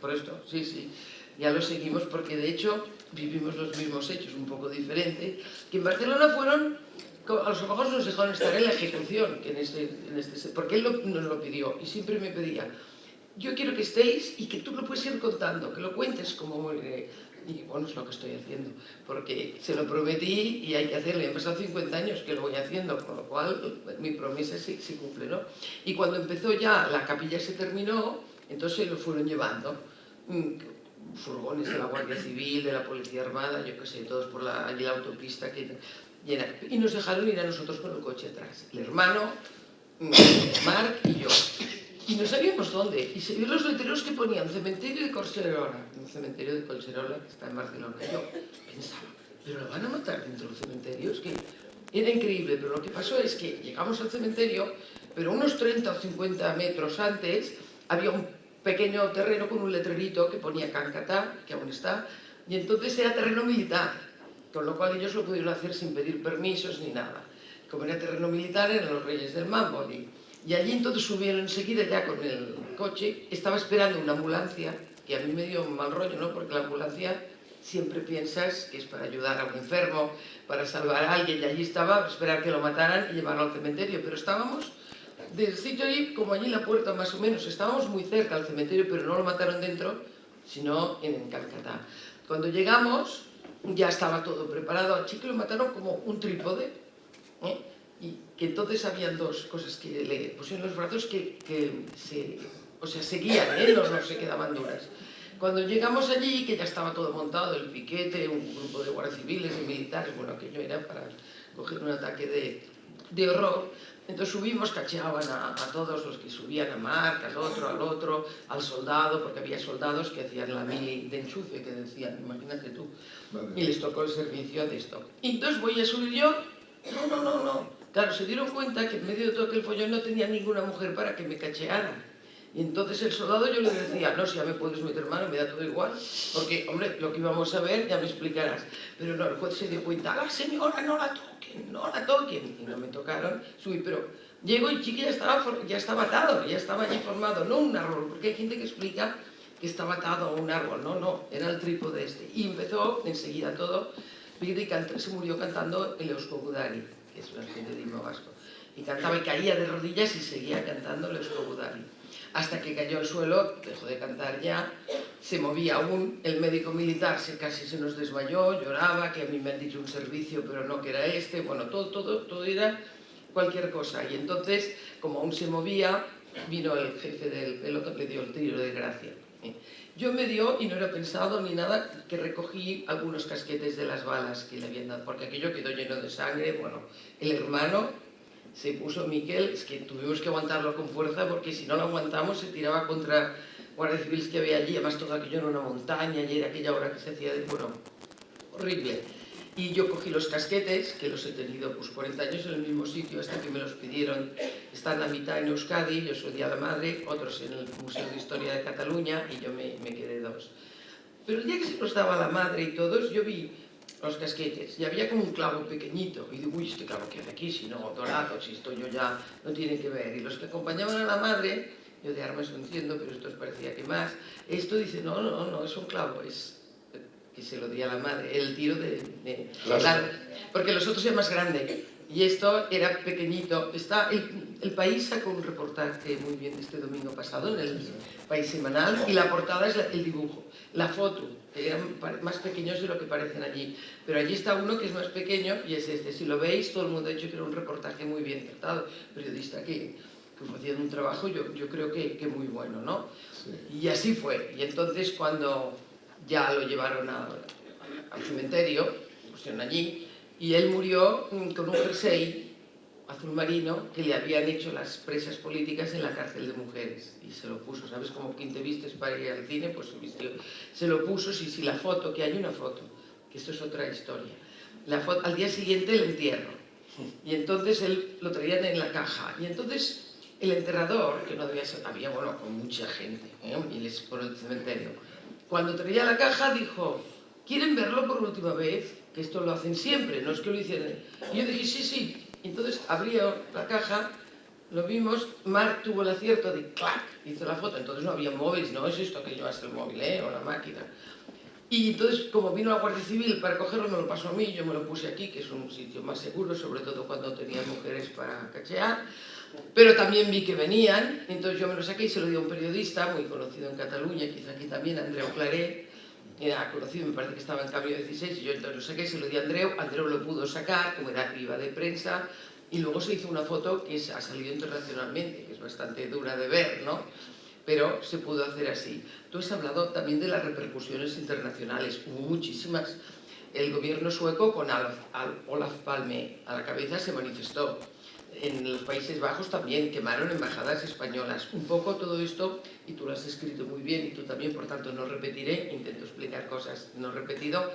Por esto, sí. Ya lo seguimos porque de hecho vivimos los mismos hechos, un poco diferente. Que en Barcelona fueron, a los abogados nos dejaron estar en la ejecución, que porque él nos lo pidió y siempre me pedía, yo quiero que estéis y que tú lo puedes ir contando, que lo cuentes como... Y bueno, es lo que estoy haciendo, porque se lo prometí y hay que hacerlo. Y han pasado 50 años que lo voy haciendo, con lo cual mi promesa se cumple, ¿no? Y cuando empezó ya, la capilla se terminó, entonces lo fueron llevando. Furgones de la Guardia Civil, de la Policía Armada, yo qué sé, todos por allí la autopista y nos dejaron ir a nosotros con el coche atrás. El hermano, Marc y yo. Y no sabíamos dónde. Y se vio los letreros que ponían cementerio de Collserola, un cementerio de Collserola que está en Barcelona. Y yo pensaba, ¿pero lo van a matar dentro del cementerio? Es que era increíble, pero lo que pasó es que llegamos al cementerio, pero unos 30 o 50 metros antes había un pequeño terreno con un letrerito que ponía Cancatá, que aún está, y entonces era terreno militar, con lo cual ellos lo pudieron hacer sin pedir permisos ni nada. Como era terreno militar, eran los reyes del mambo. Y allí entonces subieron enseguida ya con el coche, estaba esperando una ambulancia, que a mí me dio un mal rollo, ¿no? Porque la ambulancia siempre piensas que es para ayudar a un enfermo, para salvar a alguien, y allí estaba, esperar que lo mataran y llevarlo al cementerio, pero estábamos del sitio ahí, como allí en la puerta más o menos, estábamos muy cerca al cementerio, pero no lo mataron dentro, sino en Calcatá. Cuando llegamos, ya estaba todo preparado, al chico lo mataron como un trípode, y que entonces habían dos cosas que le pusieron los brazos que seguían, no se quedaban duras. Cuando llegamos allí, que ya estaba todo montado, el piquete, un grupo de guardias civiles y militares, bueno, aquello era para coger un ataque de horror. Entonces subimos, cacheaban a todos los que subían, a Marc, al otro, al soldado, porque había soldados que hacían la mili de enchufe, que decían, imagínate tú, y les tocó el servicio de esto. Y entonces voy a subir yo, no. Claro, se dieron cuenta que en medio de todo aquel follón no tenía ninguna mujer para que me cacheara. Y entonces el soldado yo le decía, no, si ya me puedes meter mano, me da todo igual, porque, hombre, lo que íbamos a ver ya me explicarás. Pero no, el juez se dio cuenta, la señora, no la toquen. Y no me tocaron, subí, pero llego y chiqui ya estaba atado, ya estaba allí formado, no un árbol, porque hay gente que explica que estaba atado a un árbol, no, era el trípode este. Y empezó enseguida todo, y se murió cantando el Eusko Gudari, que es una especie de himno vasco. Y cantaba y caía de rodillas y seguía cantando el Eusko Gudari. Hasta que cayó al suelo, dejó de cantar ya, se movía aún, el médico militar casi se nos desmayó, lloraba, que a mí me han dicho un servicio pero no que era este, bueno, todo era cualquier cosa. Y entonces, como aún se movía, vino el jefe del pelotón, le dio el tiro de gracia. Yo me dio, y no era pensado ni nada, que recogí algunos casquetes de las balas que le habían dado, porque aquello quedó lleno de sangre, bueno, el hermano se puso, Miquel, es que tuvimos que aguantarlo con fuerza porque si no lo aguantamos se tiraba contra guardias civiles que había allí, además todo aquello en una montaña y era aquella hora que se hacía horrible. Y yo cogí los casquetes, que los he tenido pues 40 años en el mismo sitio hasta que me los pidieron. Están la mitad en Euskadi, yo soy Día de la Madre, otros en el Museo de Historia de Cataluña y yo me quedé dos. Pero el día que se los daba la madre y todos, yo vi los casquetes, y había como un clavo pequeñito, y digo, uy, este clavo que hace aquí, si no, dorado, si esto yo ya no tiene que ver. Y los que acompañaban a la madre, yo de armas no entiendo, pero esto os parecía que más, esto dice, no, es un clavo, es que se lo di a la madre, el tiro claro, porque los otros eran más grandes, y esto era pequeñito. El País sacó un reportaje muy bien este domingo pasado, en el País Semanal, y la portada es el dibujo, la foto, eran más pequeños de lo que parecen allí, pero allí está uno que es más pequeño y es este. Si lo veis, todo el mundo ha dicho que era un reportaje muy bien tratado, periodista que fue haciendo un trabajo, yo creo que muy bueno, ¿no? Sí. Y así fue. Y entonces cuando ya lo llevaron al cementerio, lo pusieron allí, y él murió con un jersey azul marino que le habían hecho las presas políticas en la cárcel de mujeres, y se lo puso, ¿sabes? Como quien te vistes para ir al cine, pues se lo puso. Sí, la foto, que hay una foto, que esto es otra historia. Al día siguiente el entierro, y entonces él lo traían en la caja, y entonces el enterrador, que no había bueno, con mucha gente, miles por el cementerio, cuando traía la caja dijo, ¿quieren verlo por última vez? Que esto lo hacen siempre, no es que lo hicieran. Y yo dije, sí. Entonces abrió la caja, lo vimos, Marc tuvo el acierto de clac, hizo la foto. Entonces no había móviles, no es esto que llevas el móvil, o la máquina. Y entonces, como vino la Guardia Civil para cogerlo, me lo pasó a mí, yo me lo puse aquí, que es un sitio más seguro, sobre todo cuando tenía mujeres para cachear. Pero también vi que venían, entonces yo me lo saqué y se lo di a un periodista muy conocido en Cataluña, quizá aquí también, Andreu Claré, era conocido, me parece que estaba en Cambio 16, y yo entonces lo saqué, se lo di a Andreu lo pudo sacar, como era iba de prensa, y luego se hizo una foto que ha salido internacionalmente, que es bastante dura de ver, ¿no? Pero se pudo hacer así. Tú has hablado también de las repercusiones internacionales, hubo muchísimas. El gobierno sueco, con Olof Palme a la cabeza, se manifestó. En los Países Bajos también quemaron embajadas españolas. Un poco todo esto, y tú lo has escrito muy bien, y tú también, por tanto no repetiré, intento explicar cosas no repetido.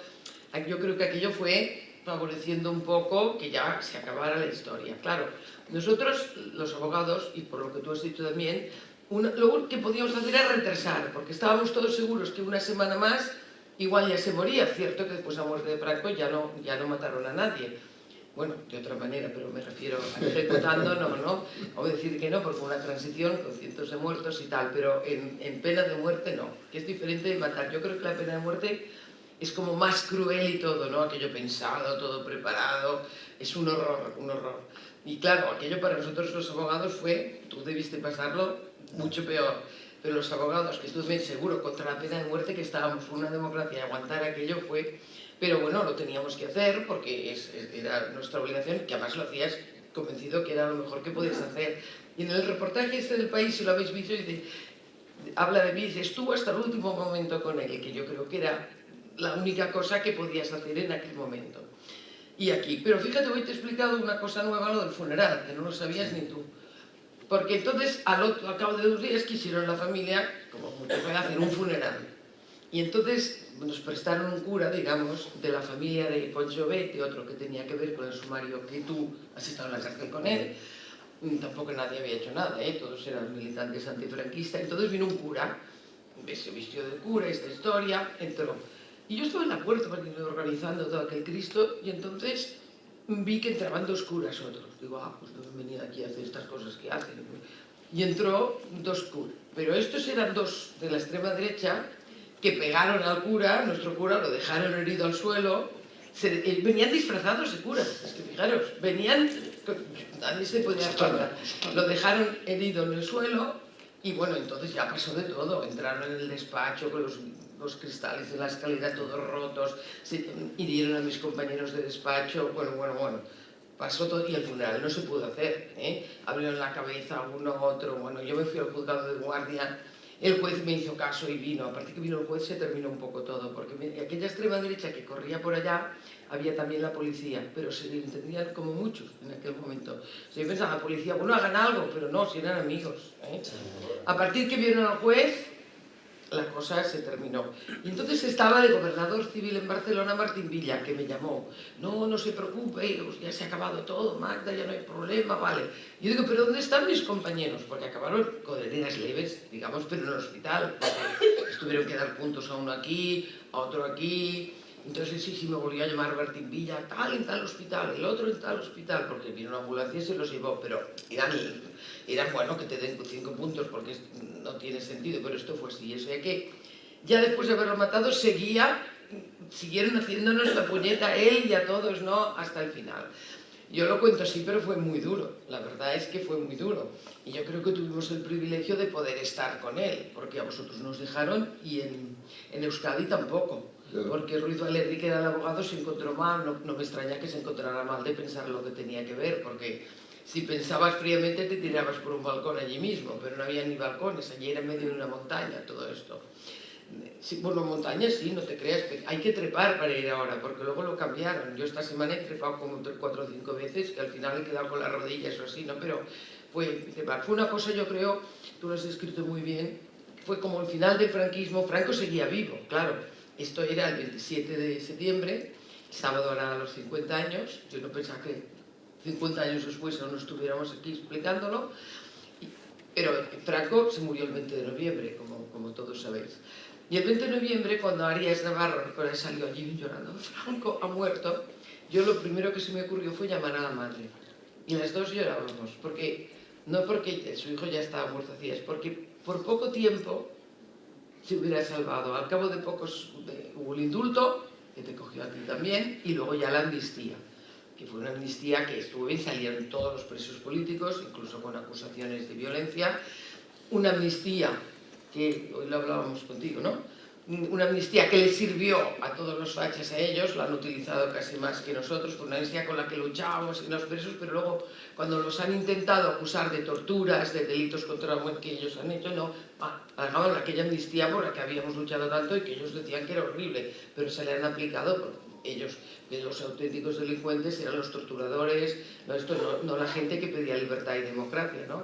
Yo creo que aquello fue favoreciendo un poco que ya se acabara la historia. Claro, nosotros, los abogados, y por lo que tú has dicho también, lo que podíamos hacer era retrasar, porque estábamos todos seguros que una semana más igual ya se moría. Cierto que después de la muerte de Franco ya no mataron a nadie. Bueno, de otra manera, pero me refiero a ejecutando, no. O decir que no, porque una transición con cientos de muertos y tal, pero en pena de muerte no, que es diferente de matar. Yo creo que la pena de muerte es como más cruel y todo, ¿no? Aquello pensado, todo preparado, es un horror, un horror. Y claro, aquello para nosotros los abogados fue, tú debiste pasarlo mucho peor, pero los abogados, que estuve seguro contra la pena de muerte, que estábamos por una democracia y aguantar aquello fue, pero bueno, lo teníamos que hacer porque era nuestra obligación, que además lo hacías convencido que era lo mejor que podías hacer. Y en el reportaje este del País, si lo habéis visto, habla de mí, dice, estuvo hasta el último momento con él, que yo creo que era la única cosa que podías hacer en aquel momento. Y aquí, pero fíjate, hoy te he explicado una cosa nueva, lo del funeral, que no lo sabías ni tú. Porque entonces, al cabo de 2 días, quisieron la familia, como mucho fue, hacer un funeral. Y entonces nos prestaron un cura, digamos, de la familia de Poncho Bete, otro que tenía que ver con el sumario que tú has estado en la cárcel con él. Tampoco nadie había hecho nada, todos eran militantes antifranquistas. Entonces vino un cura, se vistió de cura, esta historia, entró. Y yo estaba en la puerta organizando todo aquel Cristo, y entonces vi que entraban 2 curas otros. Digo, pues no he venido aquí a hacer estas cosas que hacen. Y entró 2 curas. Pero estos eran 2 de la extrema derecha que pegaron al cura, nuestro cura, lo dejaron herido al suelo. Venían disfrazados de curas, es que fijaros, venían, nadie se podía dar cuenta. Lo dejaron herido en el suelo y bueno, entonces ya pasó de todo. Entraron en el despacho con los cristales de la escalera todos rotos, hirieron a mis compañeros de despacho, bueno, pasó todo y el funeral no se pudo hacer, abrieron la cabeza uno, otro, bueno, yo me fui al juzgado de guardia. El juez me hizo caso y vino. Aparte que vino el juez, se terminó un poco todo, porque aquella extrema derecha que corría por allá, había también la policía, pero se entendían como muchos en aquel momento. Se pensaba, la policía, bueno, hagan algo, pero no, si eran amigos. A partir que vieron al juez, la cosa se terminó. Y entonces estaba de gobernador civil en Barcelona Martín Villa, que me llamó. No se preocupe, ya se ha acabado todo, Magda, ya no hay problema, vale. Yo digo, ¿pero dónde están mis compañeros? Porque acabaron con heridas leves, digamos, pero en el hospital. Porque tuvieron que dar puntos a uno aquí, a otro aquí. Entonces sí me volvió a llamar Martín Villa, tal en tal hospital, el otro en tal hospital, porque vino una ambulancia y se los llevó, pero eran bueno, que te den 5 puntos porque no tiene sentido, pero esto fue así. O sea que ya después de haberlo matado siguieron haciéndonos la puñeta a él y a todos, ¿no? Hasta el final. Yo lo cuento así, pero fue muy duro. La verdad es que fue muy duro. Y yo creo que tuvimos el privilegio de poder estar con él, porque a vosotros nos dejaron y en Euskadi tampoco. Porque Ruiz Valerdi, que era el abogado, se encontró mal. No me extraña que se encontrara mal de pensar lo que tenía que ver, porque si pensabas fríamente te tirabas por un balcón allí mismo, pero no había ni balcones, allí era en medio de una montaña todo esto. Sí, bueno, montañas sí, no te creas, hay que trepar para ir ahora, porque luego lo cambiaron. Yo esta semana he trepado como 4 o 5 veces, que al final he quedado con las rodillas o así, ¿no? Pero fue una cosa, yo creo, tú lo has escrito muy bien, fue como el final del franquismo. Franco seguía vivo, claro. Esto era el 27 de septiembre, el sábado era a los 50 años, yo no pensaba que 50 años después aún no estuviéramos aquí explicándolo, pero Franco se murió el 20 de noviembre, como todos sabéis. Y el 20 de noviembre, cuando Arias Navarro salió allí llorando, Franco ha muerto, yo lo primero que se me ocurrió fue llamar a la madre. Y las dos llorábamos, no porque su hijo ya estaba muerto hacía, es porque por poco tiempo se hubiera salvado. Al cabo de pocos hubo el indulto, que te cogió a ti también, y luego ya la amnistía, que fue una amnistía que estuvo bien, salieron todos los presos políticos, incluso con acusaciones de violencia. Una amnistía que hoy lo hablábamos contigo, ¿no? Una amnistía que les sirvió a todos los fachas, a ellos, la han utilizado casi más que nosotros, fue una amnistía con la que luchábamos en los presos, pero luego cuando los han intentado acusar de torturas, de delitos contra la muerte que ellos han hecho, no, agarraban aquella amnistía por la que habíamos luchado tanto y que ellos decían que era horrible, pero se le han aplicado ellos, que los auténticos delincuentes eran los torturadores, no la gente que pedía libertad y democracia, ¿no?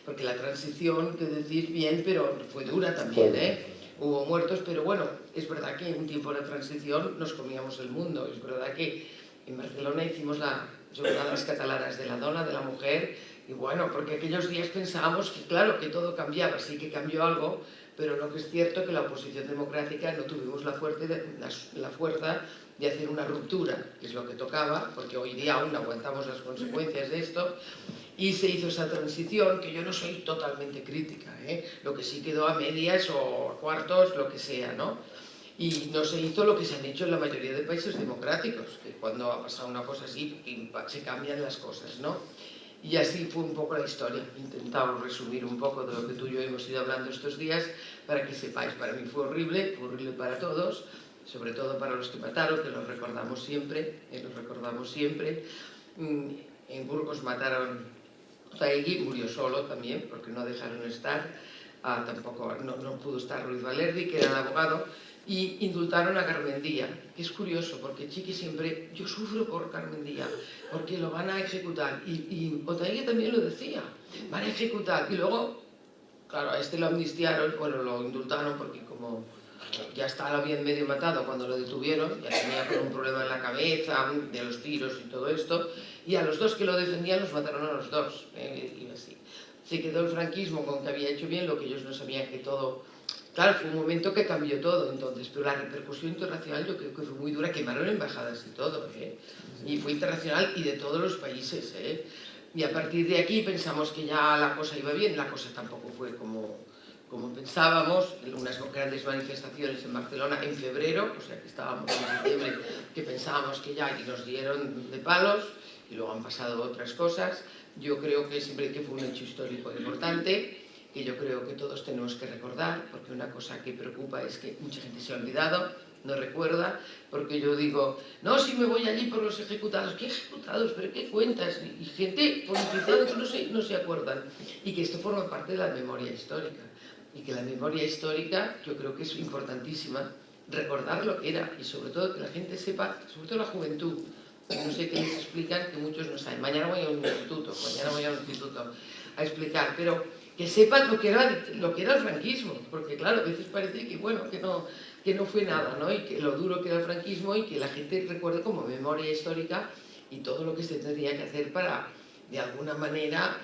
Porque la transición, que decís bien, pero fue dura también, Hubo muertos, pero bueno, es verdad que en un tiempo de la transición nos comíamos el mundo. Es verdad que en Barcelona hicimos las jornadas catalanas de la dona, de la mujer, y bueno, porque aquellos días pensábamos que claro, que todo cambiaba, sí que cambió algo, pero lo que es cierto es que la oposición democrática no tuvimos la fuerza de hacer una ruptura, que es lo que tocaba, porque hoy día aún aguantamos las consecuencias de esto, y se hizo esa transición, que yo no soy totalmente crítica, lo que sí quedó a medias o a cuartos, lo que sea, ¿no? Y no se hizo lo que se han hecho en la mayoría de países democráticos, que cuando ha pasado una cosa así, se cambian las cosas, ¿no? Y así fue un poco la historia. Intentamos resumir un poco de lo que tú y yo hemos ido hablando estos días para que sepáis. Para mí fue horrible para todos, sobre todo para los que mataron, que los recordamos siempre, En Burgos mataron a Otaegui, murió solo también, porque no dejaron estar, tampoco no pudo estar Ruiz Valerdi, que era el abogado, y indultaron a Garmendia, que es curioso, porque Chiqui siempre, yo sufro por Garmendia, porque lo van a ejecutar, y Otaegui también lo decía, van a ejecutar, y luego, claro, a este lo amnistiaron, bueno, lo indultaron porque como ya estaba bien medio matado cuando lo detuvieron, ya tenía con un problema en la cabeza, de los tiros y todo esto, y a los dos que lo defendían los mataron a los dos, y así. Se quedó el franquismo con que había hecho bien lo que ellos no sabían que todo. Claro, fue un momento que cambió todo entonces, pero la repercusión internacional yo creo que fue muy dura, quemaron embajadas y todo, y fue internacional y de todos los países, y a partir de aquí pensamos que ya la cosa iba bien, la cosa tampoco fue como pensábamos, unas grandes manifestaciones en Barcelona en febrero, o sea que estábamos en septiembre, que pensábamos que ya, y nos dieron de palos, y luego han pasado otras cosas. Yo creo que siempre que fue un hecho histórico importante, que yo creo que todos tenemos que recordar, porque una cosa que preocupa es que mucha gente se ha olvidado, no recuerda, porque yo digo, no, si me voy allí por los ejecutados, ¿qué ejecutados? ¿Pero qué cuentas? Y gente politizada que no se acuerdan, y que esto forma parte de la memoria histórica, y que la memoria histórica yo creo que es importantísima, recordar lo que era, y sobre todo que la gente sepa, sobre todo la juventud, no sé qué les explican, que muchos no saben, mañana voy a un instituto a explicar, pero que sepan lo que era el franquismo, porque claro, a veces parece que bueno, que no fue nada, ¿no? Y que lo duro que era el franquismo y que la gente recuerde como memoria histórica y todo lo que se tendría que hacer para, de alguna manera,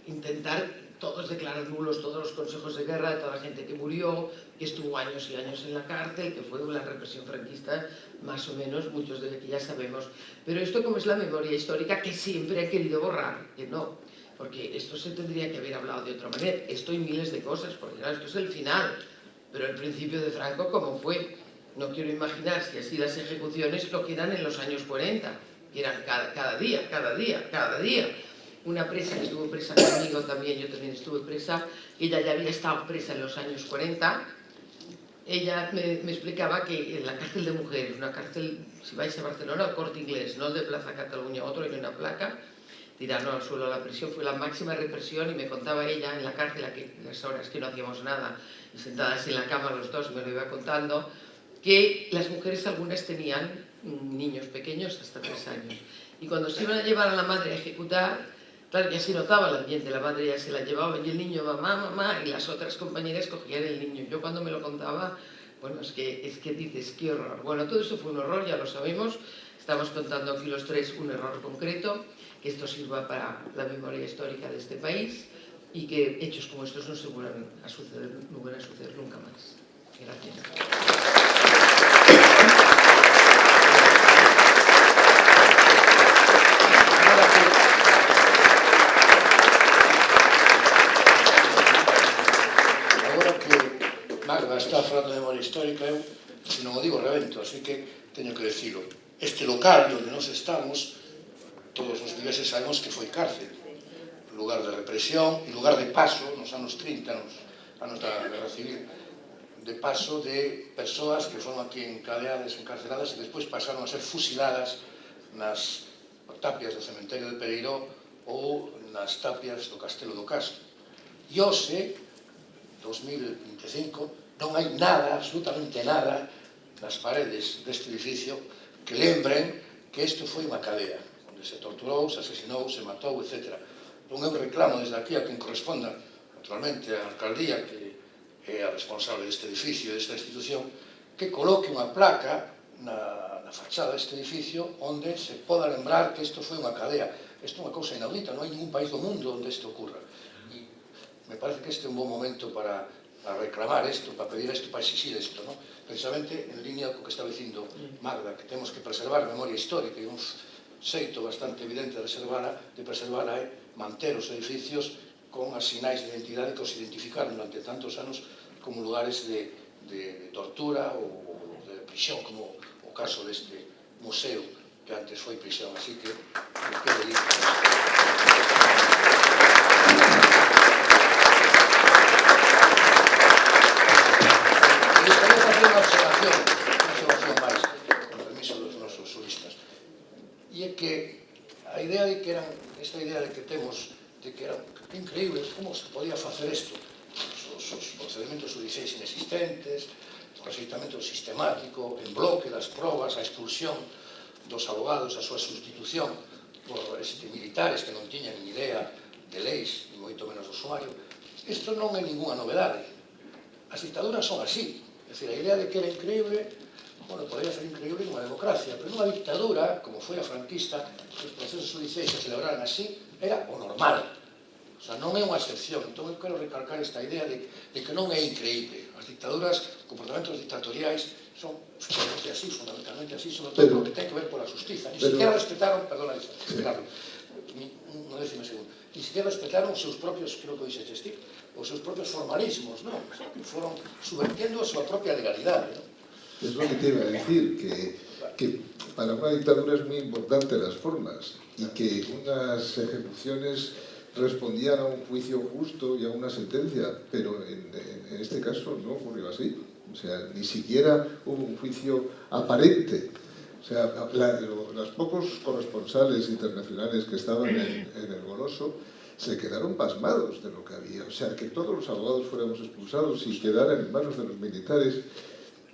intentar todos declarar nulos todos los consejos de guerra de toda la gente que murió, que estuvo años y años en la cárcel, que fue la represión franquista, más o menos, muchos de los que ya sabemos. Pero esto como es la memoria histórica que siempre han querido borrar, que no, porque esto se tendría que haber hablado de otra manera, esto y miles de cosas, porque claro, esto es el final, pero el principio de Franco, ¿cómo fue? No quiero imaginar si así las ejecuciones lo que eran en los años 40, que eran cada día. Una presa que estuvo presa conmigo también, yo también estuve presa, ella ya había estado presa en los años 40, ella me explicaba que en la cárcel de mujeres, una cárcel, si vais a Barcelona, al Corte Inglés, no el de Plaza Cataluña, otro, hay una placa, tiraron al suelo a la prisión, fue la máxima represión, y me contaba ella en la cárcel, las horas que no hacíamos nada, y sentadas en la cama los dos, me lo iba contando, que las mujeres algunas tenían niños pequeños hasta 3 años, y cuando se iban a llevar a la madre a ejecutar, claro, ya se notaba el ambiente, la madre ya se la llevaba y el niño, mamá, y las otras compañeras cogían el niño. Yo cuando me lo contaba, bueno, es que dices, qué horror. Bueno, todo eso fue un horror, ya lo sabemos, estamos contando aquí los tres un error concreto, que esto sirva para la memoria histórica de este país y que hechos como estos no van a suceder nunca más. Gracias. Magda está falando de memoria histórica, eu, se non o digo, revento, así que teño que decirlo. Este local onde nos estamos, todos os vigueses sabemos que foi cárcel, lugar de represión e lugar de paso, nos anos 30, anos da Guerra Civil, de paso de persoas que foron aquí encadeadas, encarceladas e despois pasaron a ser fusiladas nas tapias do cementerio de Pereiró ou nas tapias do Castelo do Castro. E hoxe, 2025, non hai nada, absolutamente nada, nas paredes deste edificio que lembren que isto foi unha cadea, onde se torturou, se asesinou, se matou, etc. Non eu reclamo desde aquí a quen corresponda, naturalmente, a alcaldía, que é a responsable deste edificio, desta institución, que coloque unha placa na fachada deste edificio onde se poda lembrar que isto foi unha cadea. Isto é unha cousa inaudita, non hai ningún país do mundo onde isto ocurra. Me parece que este é un bom momento para reclamar isto, para pedir isto, para exigir isto, ¿no? Precisamente en línea co que está dicindo Magda, que temos que preservar a memoria histórica, e un xeito bastante evidente de preservarla é manter os edificios con as sinais de identidade que os identificaron durante tantos anos como lugares de tortura ou prisión, como o caso deste museo que antes foi prisión, así que que delito. Me gustaría facer unha observación máis, con permiso dos nosos solistas, e é que a idea de que eran, esta idea de que temos, de que eran increíbles, como se podía facer isto, os procedimentos judiciais inexistentes, o rexeitamento sistemático, en bloque das probas, a expulsión dos abogados, a súa sustitución por militares que non tiñan ni idea de leis, ni moito menos do sumario. Isto non é ninguna novedade. As dictaduras son así. É dicir, a idea de que era increíble, bueno, podría ser increíble nunha democracia, pero nunha dictadura, como foi a franquista, que os procesos judiciais se celebraran así, era o normal. O sea, non é unha excepción. Entón, eu quero recalcar esta idea de que non é increíble. As dictaduras, comportamentos dictatoriais, son así, fundamentalmente así, sobre todo porque ten que ver pola justiza. Ni siquiera respetaron, perdona, Ricardo, no décimo segundo, ni siquiera respetaron os seus propios, creo que dixeches ti, os seus propios formalismos, non? Que foron subvertiendo a súa propia legalidade, non? Es lo que te iba a decir, que para una dictadura es muy importante las formas y que unas ejecuciones respondían a un juicio justo y a una sentencia, pero en este caso no ocurrió así. O sea, ni siquiera hubo un juicio aparente. O sea, los pocos corresponsales internacionales que estaban en el Goloso se quedaron pasmados de lo que había. O sea, que todos los abogados fuéramos expulsados y quedaran en manos de los militares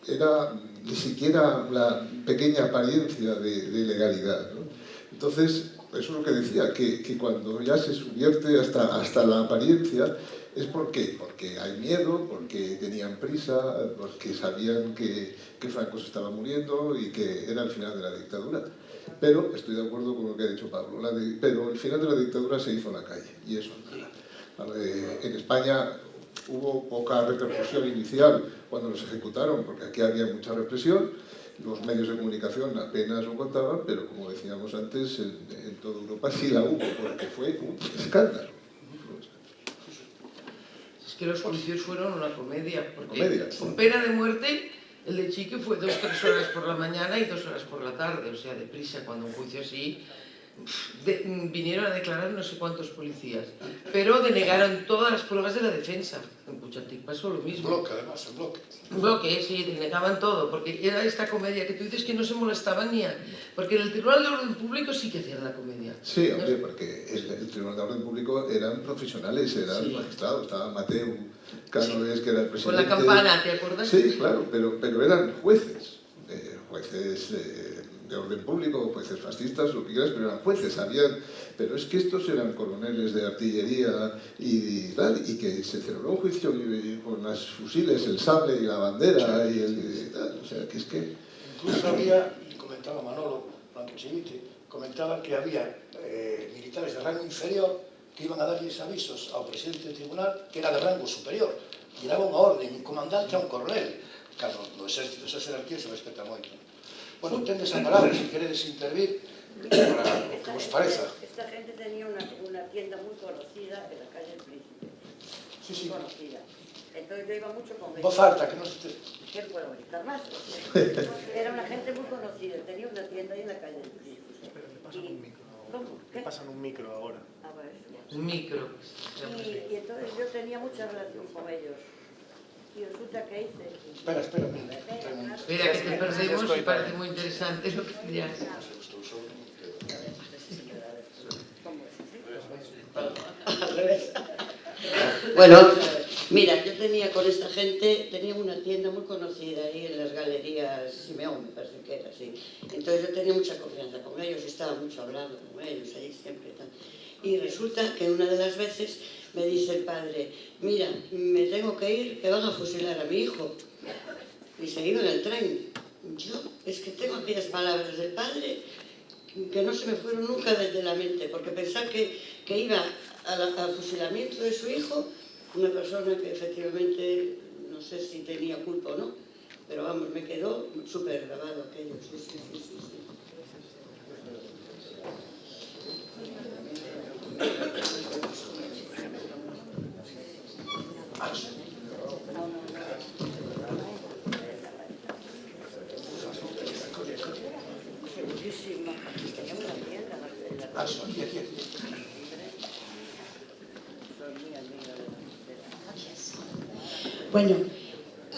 era ni siquiera la pequeña apariencia de legalidad, ¿no? Entonces, eso es lo que decía, que cuando ya se subvierte hasta la apariencia, es porque hay miedo, porque tenían prisa, porque sabían que Franco se estaba muriendo y que era el final de la dictadura. Pero estoy de acuerdo con lo que ha dicho Pablo, pero el final de la dictadura se hizo en la calle, y eso en España hubo poca repercusión inicial cuando los ejecutaron, porque aquí había mucha represión, los medios de comunicación apenas lo contaban, pero como decíamos antes, en toda Europa sí la hubo, porque fue un escándalo. Es que los juicios fueron una comedia, porque Comedia, con pena de muerte, el de Chique fue 2-3 horas por la mañana y 2 horas por la tarde, o sea, deprisa, cuando un juicio así... vinieron a declarar no sé cuántos policías, pero denegaron todas las pruebas de la defensa. En Puigcercà pasó lo mismo. En bloque, además, en bloque. En bloque, sí, denegaban todo, porque era esta comedia que tú dices que no se molestaban ni a... Porque en el Tribunal de Orden Público sí que hacían la comedia. Sí, hombre, porque el Tribunal de Orden Público eran profesionales, eran magistrados, estaba Mateu Cánovas, que era el presidente. Con la campana, ¿te acuerdas? Sí, claro, pero eran jueces, de orden público, jueces fascistas, lo que quieras, pero eran jueces, pero es que estos eran coroneles de artillería y tal, y que se celebró un juicio con los fusiles, el sable y la bandera y tal, o sea, que es que... Incluso había, y comentaba Manolo Blanquechivite, comentaba que había militares de rango inferior que iban a darles avisos ao presidente del tribunal que era de rango superior, e daba unha orden, un comandante a un coronel. Claro, no exército, esa jerarquía se respeta moito. Bueno, tendes a palabra, si queredes intervir, para o que vos pareza. Esta gente tenía una tienda muy conocida en la calle del Príncipe. Sí, sí. Muy conocida. Entonces yo iba mucho con ellos. Vos falta, que non se te... ¿Qué puedo gritar más? Era una gente muy conocida, tenía una tienda ahí en la calle del Príncipe. Pero le pasan un micro. ¿Cómo? Le pasan un micro ahora. Ah, bueno. Un micro. Y entonces yo tenía mucha relación con ellos. Y resulta que hice... Espera. Espera, que te perdemos y parece muy interesante lo que dirás. Bueno, mira, yo tenía con esta gente, tenía una tienda muy conocida ahí en las galerías Simeón, me parece que era así. Entonces yo tenía mucha confianza con ellos, estaba mucho hablando con ellos ahí siempre. Tal. Y resulta que una de las veces me dice el padre, mira, me tengo que ir, que van a fusilar a mi hijo. Y se iba en el tren. Yo, es que tengo aquellas palabras del padre que no se me fueron nunca desde la mente, porque pensar que iba al fusilamiento de su hijo, una persona que efectivamente, no sé si tenía culpa o no, pero vamos, me quedó súper grabado aquello, sí. Bueno,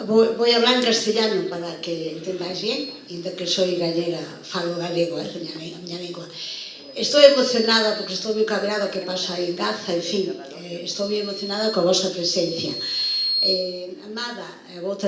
voy a hablar en castellano para que entendáis bien, y de que soy gallega, falo galego, miña lengua. Estou emocionada porque estou moi cabreada que pasa en Gaza, en fin, estou moi emocionada coa vosa presencia. Amada, vou-te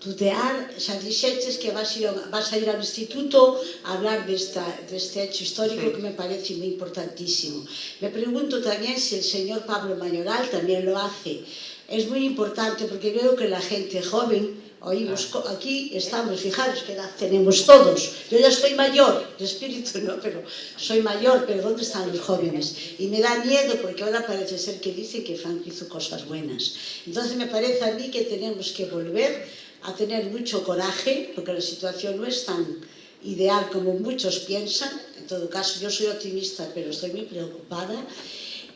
tutear, xa dixeches que vas a ir ao instituto a hablar deste hecho histórico que me parece moi importantísimo. Me pregunto tamén se el señor Pablo Mayoral tamén lo hace. Es muy importante porque veo que la gente joven, oímos aquí, estamos, fijaros que edad tenemos todos. Yo ya estoy mayor, de espíritu no, pero soy mayor, pero ¿dónde están los jóvenes? Y me da miedo porque ahora parece ser que dicen que Franco hizo cosas buenas. Entonces me parece a mí que tenemos que volver a tener mucho coraje, porque la situación no es tan ideal como muchos piensan. En todo caso, yo soy optimista, pero estoy muy preocupada.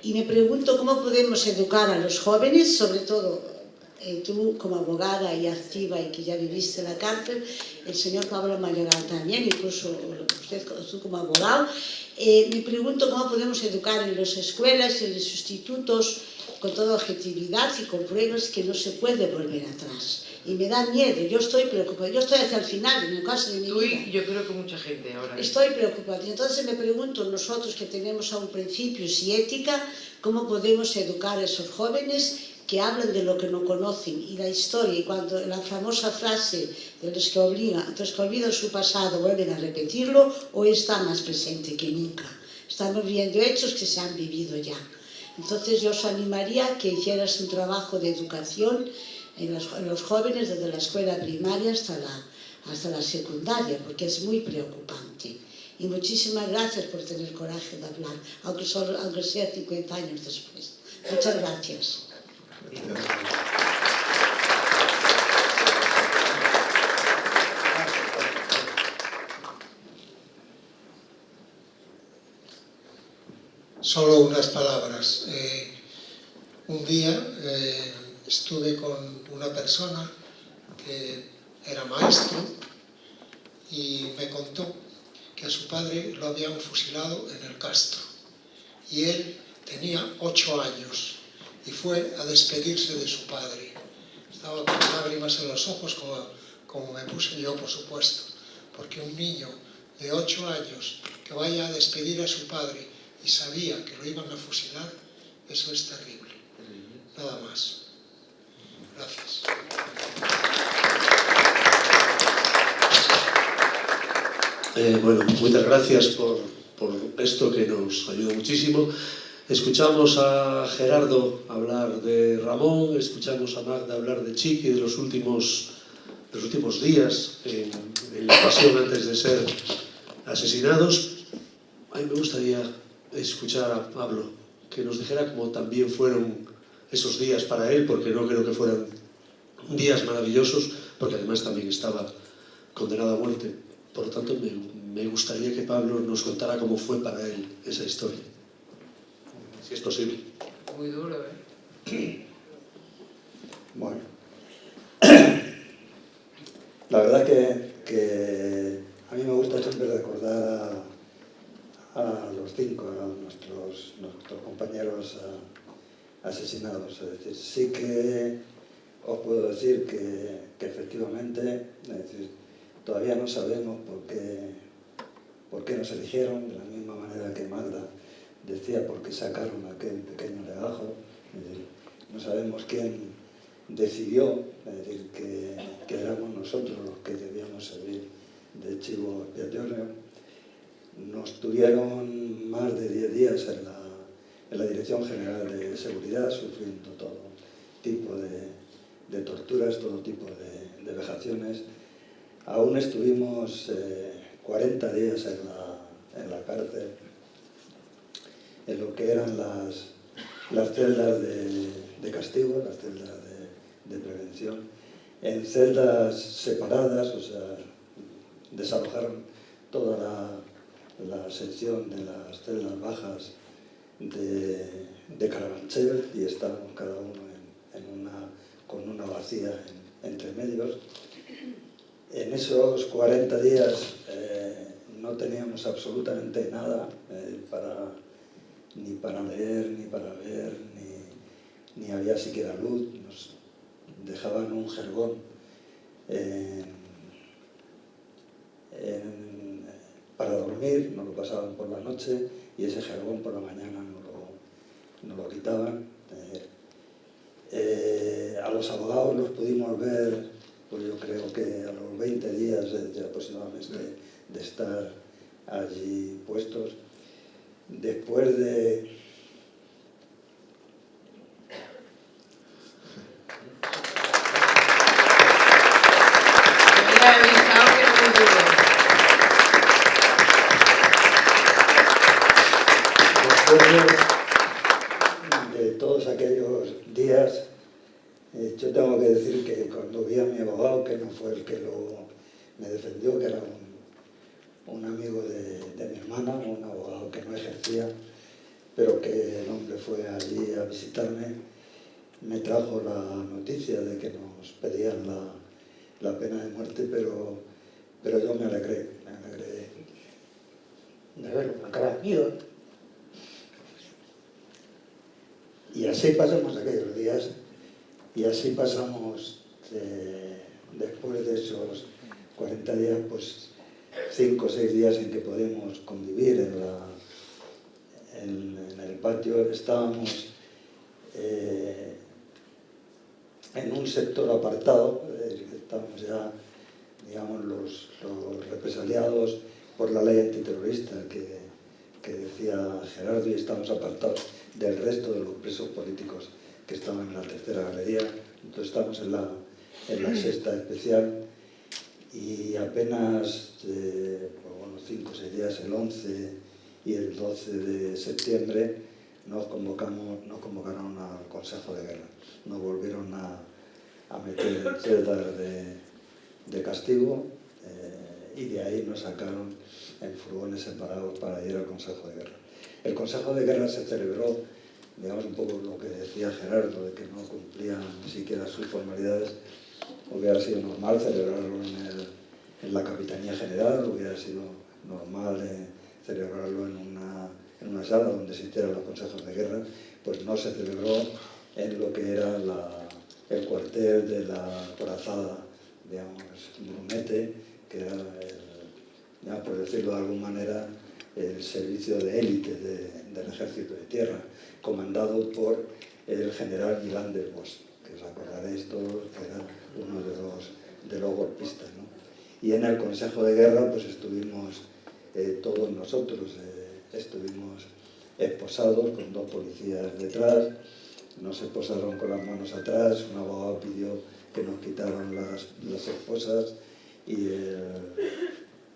Y me pregunto cómo podemos educar a los jóvenes, sobre todo tú como abogada y activa y que ya viviste en la cárcel, el señor Pablo Mayoral también, incluso usted tú como abogado. Me pregunto cómo podemos educar en las escuelas, en los institutos, con toda objetividad y con pruebas que no se puede volver atrás. Y me da miedo, yo estoy preocupada, yo estoy hacia el final, en el caso de mi vida. Tú y yo creo que mucha gente ahora. Estoy preocupada. Y entonces me pregunto, nosotros que tenemos aún principios y ética, ¿cómo podemos educar a esos jóvenes que hablan de lo que no conocen? Y la historia, y cuando la famosa frase de los que olvidan su pasado vuelven a repetirlo, hoy está más presente que nunca. Estamos viendo hechos que se han vivido ya. Entonces yo os animaría a que hicieras un trabajo de educación en los jóvenes desde la escuela primaria hasta la secundaria, porque es muy preocupante. Y muchísimas gracias por tener coraje de hablar, aunque sea 50 años después. Muchas gracias. Solo unas palabras. Un día estuve con una persona que era maestro y me contó que a su padre lo habían fusilado en el Castro y él tenía 8 años y fue a despedirse de su padre. Estaba con lágrimas en los ojos como me puse yo, por supuesto, porque un niño de 8 años que vaya a despedir a su padre y sabía que lo iban a fusilar, eso es terrible. Nada más. Gracias. Bueno, muchas gracias por esto que nos ayuda muchísimo. Escuchamos a Gerardo hablar de Ramón, escuchamos a Magda hablar de Chiqui, de los últimos días en la pasión antes de ser asesinados. A mí me gustaría escuchar a Pablo, que nos dijera cómo también fueron esos días para él, porque no creo que fueran días maravillosos, porque además también estaba condenado a muerte. Por lo tanto, me gustaría que Pablo nos contara cómo fue para él esa historia, si es posible. Muy duro, Bueno, la verdad que a mí me gusta siempre recordar a los 5, a nuestros compañeros asesinados. Es decir, sí que os puedo decir que efectivamente, es decir, todavía no sabemos por qué nos eligieron, de la misma manera que Magda decía por qué sacaron aquel pequeño legajo. Es decir, no sabemos quién decidió, es decir, que éramos nosotros los que debíamos servir de chivo expiatorio. Nos tuvieron más de 10 días en la Dirección General de Seguridad, sufriendo todo tipo de torturas, todo tipo de vejaciones. Aún estuvimos 40 días en la cárcel, en lo que eran las celdas de castigo, las celdas de prevención, en celdas separadas, o sea, desalojaron toda la sección de las celdas bajas de Carabanchel y estábamos cada uno con una vacía entre medios. En esos 40 días no teníamos absolutamente nada ni para leer, ni para ver, ni había siquiera luz. Nos dejaban un jergón para dormir, nos lo pasaban por la noche y ese jergón por la mañana nos lo quitaban. A los abogados los pudimos ver, pues yo creo que a los 20 días aproximadamente de estar allí puestos. Después de... de todos aquellos días, yo tengo que decir que cuando vi a mi abogado, que no fue el que me defendió, que era un amigo de mi hermana, un abogado que no ejercía, pero que el hombre fue allí a visitarme, me trajo la noticia de que nos pedían la pena de muerte, pero yo me alegré de verlo con cara de miedo. Y así pasamos aquellos días, y así pasamos, después de esos 40 días, pues 5 o 6 días en que podemos convivir en el patio. Estábamos en un sector apartado, estábamos ya, digamos, los represaliados por la ley antiterrorista que decía Gerardo, y estamos apartados del resto de los presos políticos que estaban en la tercera galería. Entonces estamos en la sexta especial, y apenas 5 o 6 días, el 11 y el 12 de septiembre, nos convocaron al Consejo de Guerra. Nos volvieron a meter en celdas de castigo, y de ahí nos sacaron en furgones separados para ir al Consejo de Guerra. El Consejo de Guerra se celebró, digamos, un poco lo que decía Gerardo, de que no cumplían ni siquiera sus formalidades. Hubiera sido normal celebrarlo en la Capitanía General, hubiera sido normal celebrarlo en una sala donde se hicieran los consejos de guerra. Pues no se celebró en lo que era el cuartel de la corazada, digamos, Brunete, que era, ya por decirlo de alguna manera, el servicio de élite del ejército de tierra, comandado por el general Milán del Bosch, que os acordaréis todos que era uno de los golpistas, ¿no? Y en el Consejo de Guerra pues estuvimos todos nosotros, estuvimos esposados con 2 policías detrás, nos esposaron con las manos atrás, un abogado pidió que nos quitaran las esposas, y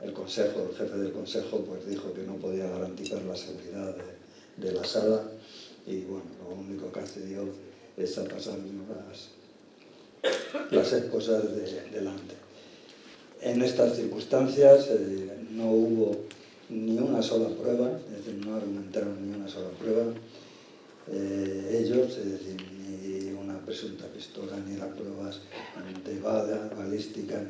el jefe del consejo, pues dijo que no podía garantizar la seguridad de la sala, y bueno, lo único que accedió es a pasarnos las esposas delante. En estas circunstancias no hubo ni una sola prueba, es decir, no argumentaron ni una sola prueba. Ellos, es decir, ni una presunta pistola, ni las pruebas de balística,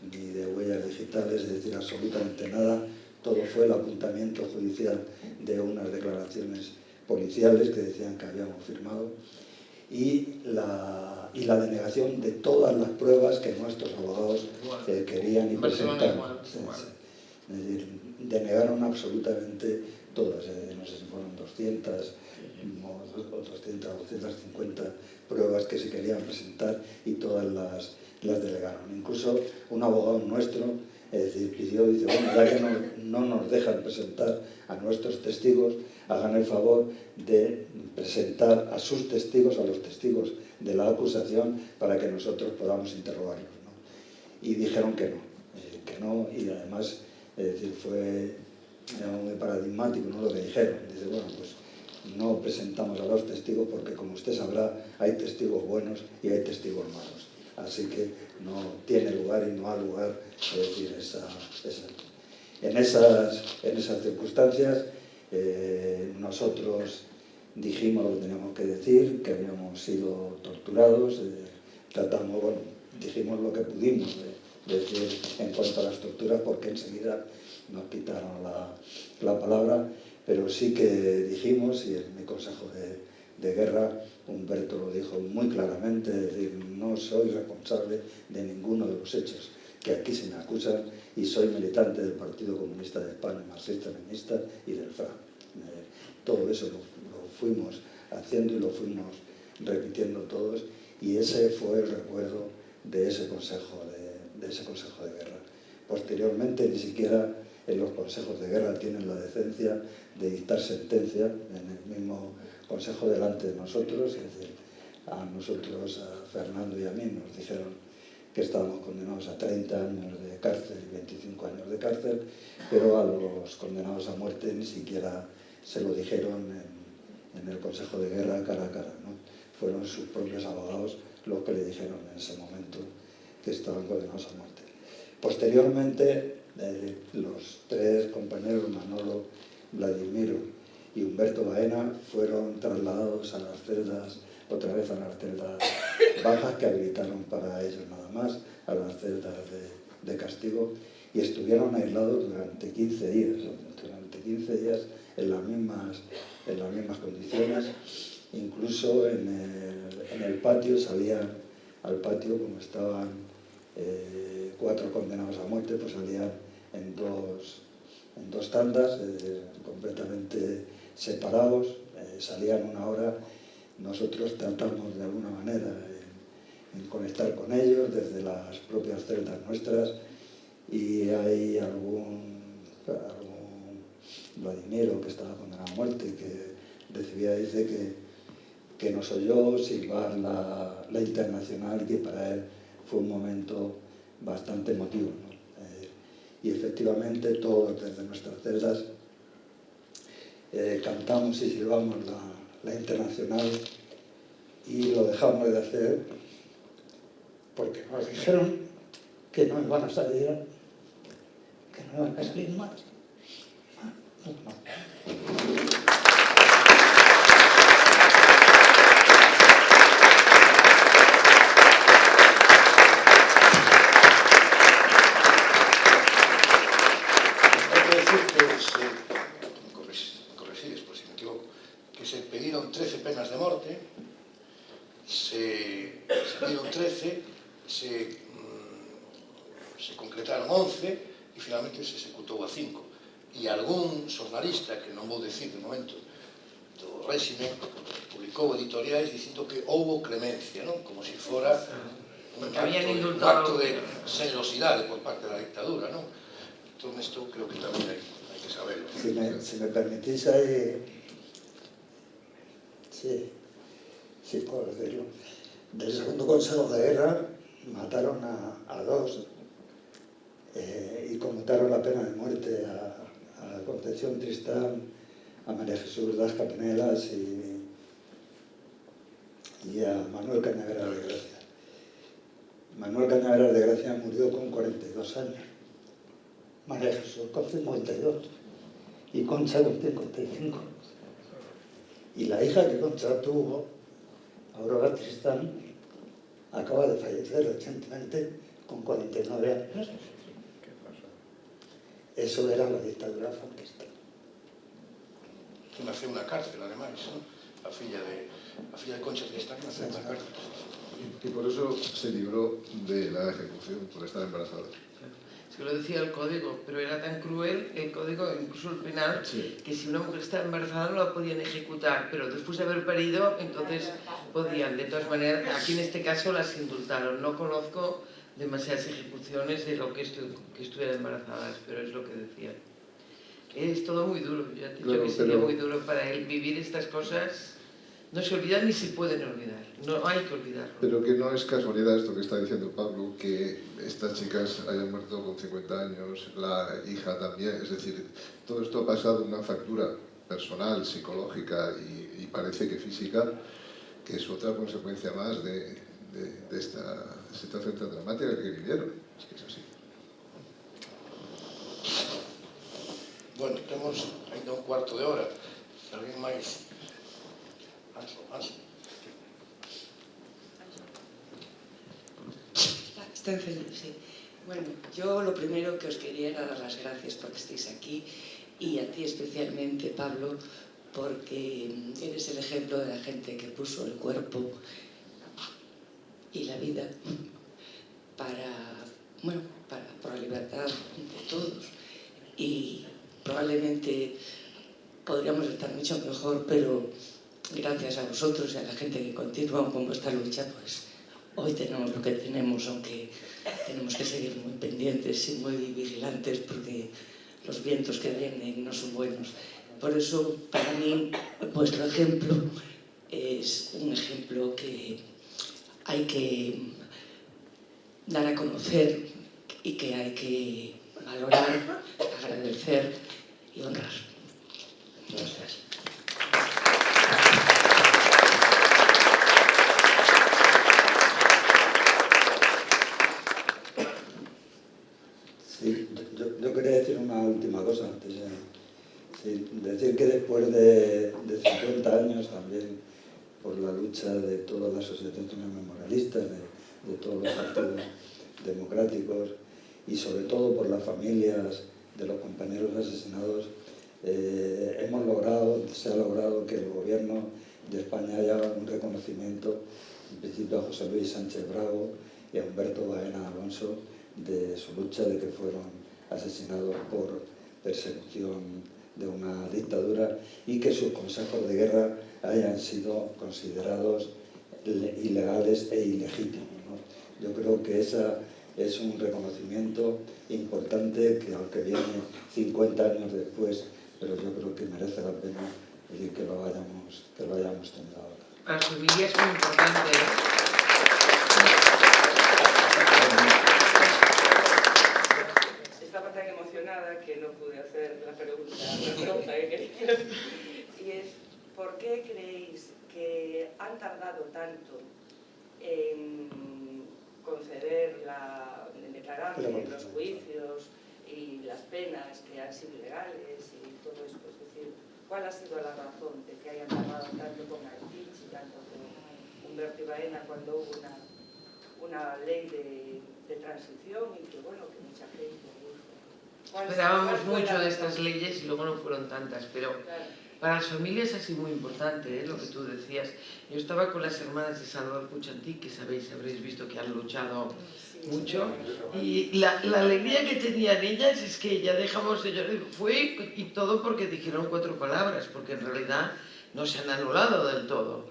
ni de huellas digitales, es decir, absolutamente nada. Todo fue el apuntamiento judicial de unas declaraciones policiales que decían que habíamos firmado, y la denegación de todas las pruebas que nuestros abogados querían y presentaron. Es decir, denegaron absolutamente todas, no sé si fueron 200 o 200 o 250 pruebas que se querían presentar, y todas las delegaron. Incluso un abogado nuestro, es decir, dice, bueno, ya que no nos dejan presentar a nuestros testigos, hagan el favor de presentar a sus testigos, a los testigos de la acusación, para que nosotros podamos interrogarlos, ¿no? Y dijeron que no, y además, es decir, fue muy paradigmático, ¿no?, lo que dijeron. Dice, bueno, pues no presentamos a los testigos porque, como usted sabrá, hay testigos buenos y hay testigos malos. Así que no tiene lugar y no ha lugar, es decir, en esas circunstancias nosotros dijimos lo que teníamos que decir, que habíamos sido torturados, dijimos lo que pudimos decir en cuanto a las torturas, porque enseguida nos quitaron la palabra, pero sí que dijimos, y en mi consejo de guerra, Humberto lo dijo muy claramente, es decir, no soy responsable de ninguno de los hechos que aquí se me acusan y soy militante del Partido Comunista de España, marxista-leninista y del FRA. Todo eso lo fuimos haciendo y lo fuimos repitiendo todos, y ese fue el recuerdo de ese consejo de guerra. Posteriormente, ni siquiera en los consejos de guerra tienen la decencia de dictar sentencia en el mismo consejo delante de nosotros, es decir, a nosotros, a Fernando y a mí, nos dijeron que estábamos condenados a 30 años de cárcel y 25 años de cárcel, pero a los condenados a muerte ni siquiera se lo dijeron en el consejo de guerra cara a cara, ¿no? Fueron sus propios abogados los que le dijeron en ese momento que estaban condenados a muerte. Posteriormente, los tres compañeros, Manolo, Vladimiro y Humberto Baena, fueron trasladados a las celdas, otra vez a las celdas bajas que habilitaron para ellos nada más, a las celdas de castigo, y estuvieron aislados durante 15 días, en las mismas condiciones. Incluso en el patio, salían al patio, como estaban 4 condenados a muerte, pues salían en dos tandas, completamente separados, salían una hora. Nosotros tratamos de alguna manera en conectar con ellos desde las propias celdas nuestras, y hay algún Vladimiro, que estaba condenado a muerte, que recibía, dice que nos oyó silbar la Internacional, que para él fue un momento bastante emotivo, ¿no? Y efectivamente todos desde nuestras celdas cantamos y silbamos la Internacional, y lo dejamos de hacer porque nos dijeron que no iban a salir, que no iban a salir más. Corregides por si me equivoco, que se pidieron 13 penas de morte, se pidieron 13, se concretaron 11 e finalmente se executou a 5. E algún xornalista, que non vou decir de momento, do réxime, publicou editoriais dicindo que houbo clemencia, non? Como se fora un acto de xenerosidade por parte da dictadura, non? Entón, isto creo que tamén hai que saberlo. Si me permitís ahí... Sí, puedo decirlo. Del segundo consejo de guerra mataron a 2 y conmutaron la pena de muerte a Concepción Tristán, a María Jesús das Capenelas y a Manuel Cañaveral de Gracia. Manuel Cañaveral de Gracia murió con 42 años, María Jesús con 52 y Concha con 55. Y la hija que Concha tuvo, Aurora Tristán, acaba de fallecer recientemente con 49 años. Eso era la dictadura franquista. Que naceu na cárcel, ademais, non? A filla de Concha Tristán naceu na cárcel. Y por eso se libró de la ejecución por estar embarazada. Es que lo decía el código, pero era tan cruel el código, incluso el penal, sí, que si una mujer estaba embarazada no la podían ejecutar, pero después de haber parido, entonces podían. De todas maneras, aquí en este caso las indultaron. No conozco demasiadas ejecuciones de lo que estuvieran embarazadas, pero es lo que decían. Es todo muy duro, ya te he dicho que sería muy duro para él vivir estas cosas. No se olvidan ni se pueden olvidar, no hay que olvidarlo. Pero que no es casualidad esto que está diciendo Pablo, que estas chicas hayan muerto con 50 años, la hija también, es decir, todo esto ha pasado una factura personal, psicológica y parece que física, que es otra consecuencia más de esta situación tan dramática que vivieron. Es que es así. Bueno, temos ainda un cuarto de hora. Alguén máis? Anso. Está encendido, sí. Bueno, yo lo primero que os quería era dar las gracias porque estéis aquí y a ti especialmente, Pablo, porque eres el ejemplo de la gente que puso el cuerpo y la vida por la libertad de todos. Y probablemente podríamos estar mucho mejor, pero gracias a vosotros y a la gente que continúa con vuestra lucha, pues hoy tenemos lo que tenemos, aunque tenemos que seguir muy pendientes y muy vigilantes porque los vientos que vienen no son buenos. Por eso, para mí, vuestro ejemplo es un ejemplo que hay que dar a conocer y que hay que valorar, agradecer y honrar. Gracias. Sí, yo quería decir una última cosa antes de... Sí, decir que después de 50 años también, por la lucha de todas las asociaciones memorialistas, de todos los partidos democráticos y sobre todo por las familias de los compañeros asesinados, se ha logrado que el gobierno de España haya un reconocimiento, en principio a José Luis Sánchez Bravo y a Humberto Baena Alonso, de su lucha, de que fueron asesinados por persecución de una dictadura y que sus consejos de guerra hayan sido considerados ilegales e ilegítimos, ¿no? Yo creo que esa es un reconocimiento importante que, aunque viene 50 años después, pero yo creo que merece la pena que lo hayamos tenido ahora. Para la familia es muy importante, Estaba tan emocionada que no pude hacer la pregunta que quería. Y es, ¿por qué creéis que han tardado tanto en conceder, en declarar los juicios y las penas que han sido ilegales y todo esto? Es decir, ¿cuál ha sido la razón de que hayan tardado tanto con Artich y tanto con Humberto Baena cuando hubo una ley de transición y que, bueno, que mucha gente... Esperábamos mucho de estas leyes y luego no fueron tantas, pero Claro. para las familias ha sido muy importante, lo que tú decías. Yo estaba con las hermanas de Salvador Puig Antich, que habréis visto que han luchado mucho, y la alegría que tenían ellas es que ya dejamos, fue y todo porque dijeron 4 palabras, porque en realidad no se han anulado del todo.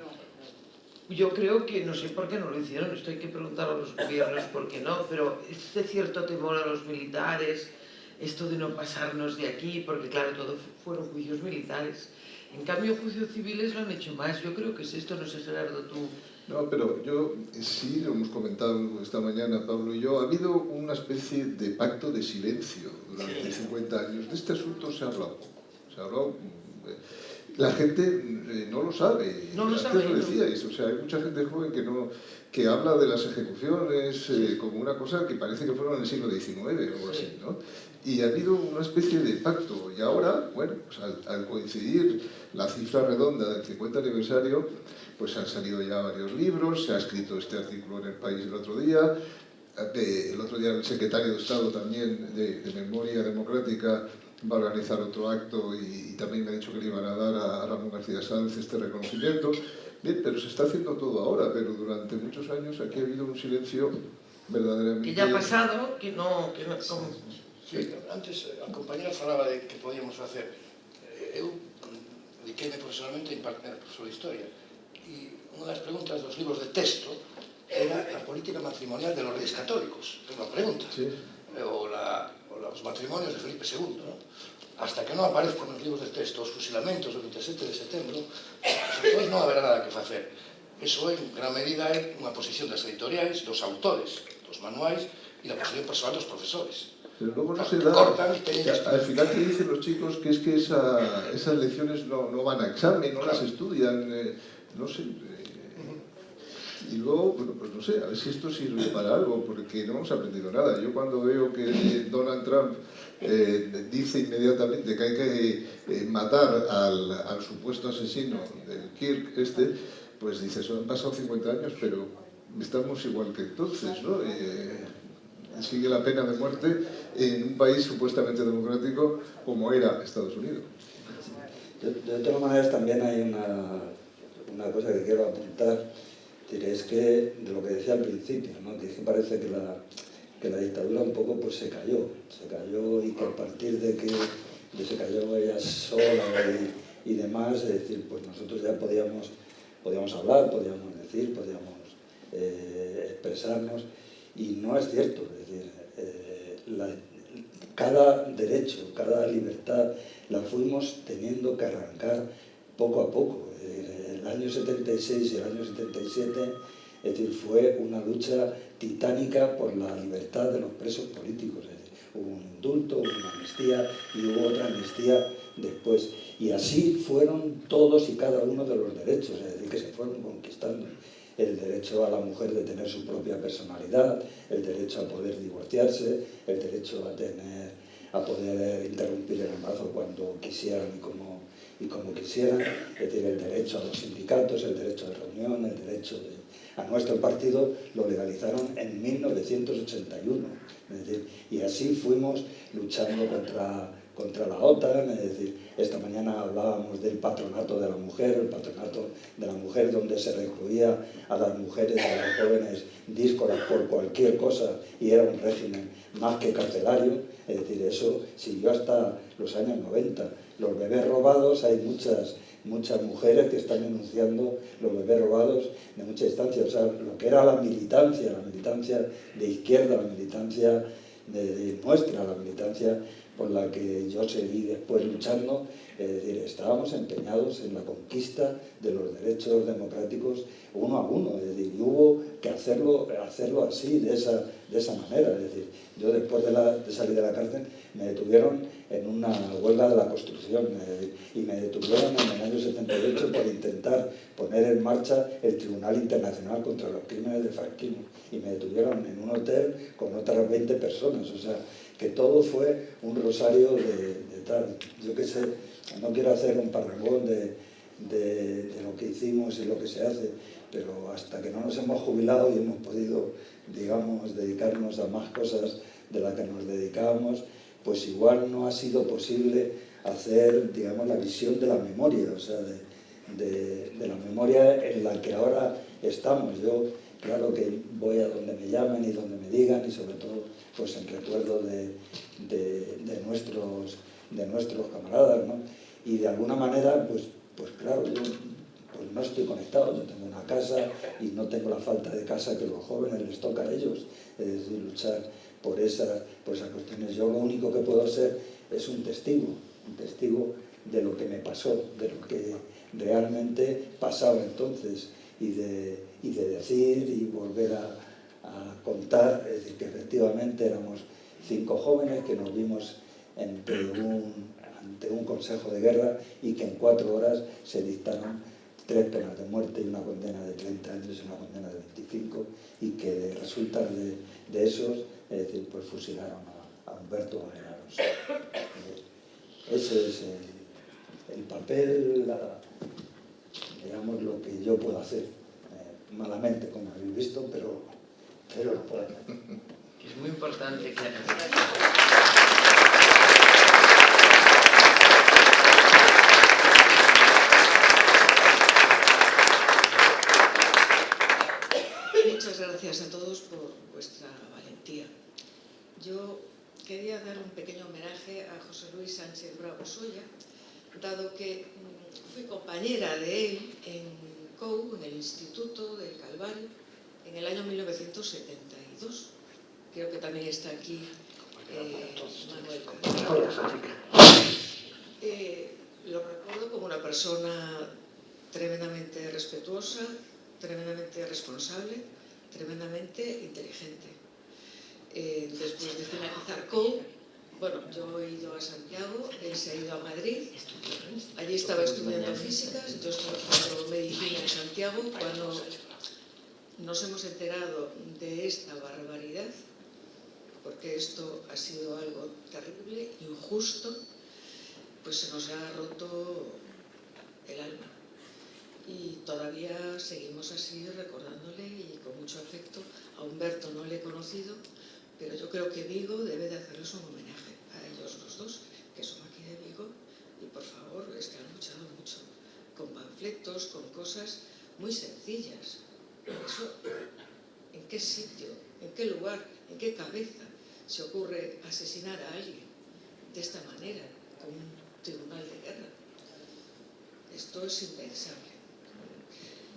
Yo creo que, no sé por qué no lo hicieron, esto hay que preguntar a los gobiernos por qué no, pero este cierto temor a los militares, esto de no pasarnos de aquí, porque claro, todo fueron juicios militares. En cambio, juicios civiles lo han hecho más. Yo creo que es esto, no sé, Gerardo, tú... No, pero yo sí, lo hemos comentado esta mañana, Pablo y yo, ha habido una especie de pacto de silencio durante 50 años. De este asunto se ha hablado poco. Se ha hablado... La gente no lo sabe. No lo sabe. Antes lo decíais, o sea, hay mucha gente joven que habla de las ejecuciones como una cosa que parece que fueron en el siglo XIX o algo así, ¿no? Y ha habido una especie de pacto. Y ahora, bueno, pues al coincidir la cifra redonda del 50 aniversario, pues han salido ya varios libros, se ha escrito este artículo en El País el otro día el secretario de Estado también de Memoria Democrática va a organizar otro acto y también me ha dicho que le iban a dar a Ramón García Sanz este reconocimiento. Bien, pero se está haciendo todo ahora, pero durante muchos años aquí ha habido un silencio verdaderamente... Que ya ha pasado, que no Sí, antes a compañera falaba de que podíamos facer. Eu dediquei-me profesionalmente a impartir profesor de Historia e unha das preguntas dos libros de texto era a política matrimonial de los reyes católicos. É unha pregunta. Sí. O los matrimonios de Felipe II, ¿no? Hasta que non aparezcan nos libros de texto os fusilamentos do 27 de setembro, pues non haberá nada que facer. Eso en gran medida é unha posición das editoriais, dos autores, dos manuais e da posición personal dos profesores. Pero luego no se da... Al final te dicen los chicos que es que esas lecciones no van a examen, no las estudian, no sé... Y luego, bueno, pues no sé, a ver si esto sirve para algo, porque no hemos aprendido nada. Yo cuando veo que Donald Trump dice inmediatamente que hay que matar al supuesto asesino del Kirk pues dices, han pasado 50 años, pero estamos igual que entonces, ¿no? Sigue la pena de muerte en un país supuestamente democrático como era Estados Unidos. De todas maneras, también hay una cosa que quiero apuntar, es que de lo que decía al principio, ¿no? Que es que parece que la dictadura un poco pues se cayó y que a partir de que se cayó ella sola y demás, es decir, pues nosotros ya podíamos hablar, podíamos decir, podíamos expresarnos, y no es cierto, es decir, cada derecho, cada libertad la fuimos teniendo que arrancar poco a poco. El año 76 y el año 77, es decir, fue una lucha titánica por la libertad de los presos políticos. Es decir, hubo un indulto, hubo una amnistía y hubo otra amnistía después. Y así fueron todos y cada uno de los derechos, es decir, que se fueron conquistando. El derecho a la mujer de tener su propia personalidad, el derecho a poder divorciarse, el derecho a poder interrumpir el embarazo cuando quisieran y como quisieran, es decir, el derecho a los sindicatos, el derecho de reunión, el derecho a nuestro partido lo legalizaron en 1981, es decir, y así fuimos luchando contra la OTAN, es decir, esta mañana hablábamos del patronato de la mujer, el patronato de la mujer donde se recluía a las mujeres y a los jóvenes díscolas por cualquier cosa y era un régimen más que carcelario, es decir, eso siguió hasta los años 90. Los bebés robados, hay muchas mujeres que están denunciando los bebés robados de muchas instancias, o sea, lo que era la militancia de izquierda, la militancia nuestra, la militancia por la que yo seguí después luchando, es decir, estábamos empeñados en la conquista de los derechos democráticos uno a uno, es decir, y hubo que hacerlo así, de esa manera, es decir, yo después de salir de la cárcel me detuvieron en una huelga de la construcción y me detuvieron en el año 78 por intentar poner en marcha el Tribunal Internacional contra los Crímenes de Franquismo y me detuvieron en un hotel con otras 20 personas, o sea, que todo fue un rosario de tal. Yo qué sé, no quiero hacer un parrangón de lo que hicimos y lo que se hace, pero hasta que no nos hemos jubilado y hemos podido, digamos, dedicarnos a más cosas de las que nos dedicábamos, pues igual no ha sido posible hacer, digamos, la visión de la memoria, o sea, de la memoria en la que ahora estamos. Yo, claro que voy a donde me llamen y donde me digan, y sobre todo pues en recuerdo de nuestros camaradas, ¿no? Y de alguna manera, pues claro, yo pues no estoy conectado, yo tengo una casa y no tengo la falta de casa que los jóvenes les toca a ellos, es decir, luchar por esas cuestiones. Yo lo único que puedo ser es un testigo de lo que me pasó, de lo que realmente pasaba entonces, y de decir y volver a contar, es decir, que efectivamente éramos 5 jóvenes que nos vimos ante un consejo de guerra y que en 4 horas se dictaron 3 penas de muerte y una condena de 30 años y una condena de 25, y que de resultas de esos, es decir, pues fusilaron a Humberto Vallenaros. Ese es el papel, digamos, lo que yo puedo hacer, malamente, como habéis visto, pero lo puedo hacer. Es muy importante que Muchas gracias a todos por vuestra valentía. Yo quería dar un pequeño homenaje a José Luis Sánchez Bravo Solla, dado que fui compañera de él en COU, en el Instituto del Calvario, en el año 1972. Creo que también está aquí Manuel. Lo recuerdo como una persona tremendamente respetuosa, tremendamente responsable, tremendamente inteligente. Después de finalizar COU, bueno, yo he ido a Santiago, él se ha ido a Madrid, allí estaba estudiando físicas, yo estaba haciendo medicina en Santiago. Cuando nos hemos enterado de esta barbaridad, porque esto ha sido algo terrible, injusto, pues se nos ha roto el alma. Y todavía seguimos así recordándole y con mucho afecto. A Humberto no le he conocido, pero yo creo que Vigo debe de hacerles un homenaje a ellos los dos, que son aquí de Vigo, y por favor, es que han luchado conflictos con cosas muy sencillas. Eso, ¿en qué sitio, en qué lugar, en qué cabeza se ocurre asesinar a alguien de esta manera, con un tribunal de guerra? Esto es impensable.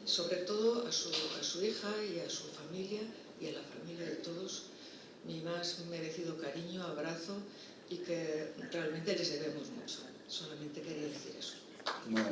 Sobre todo a su hija y a su familia y a la familia de todos, mi más merecido cariño, abrazo, y que realmente les debemos mucho. Solamente quería decir eso. Bueno.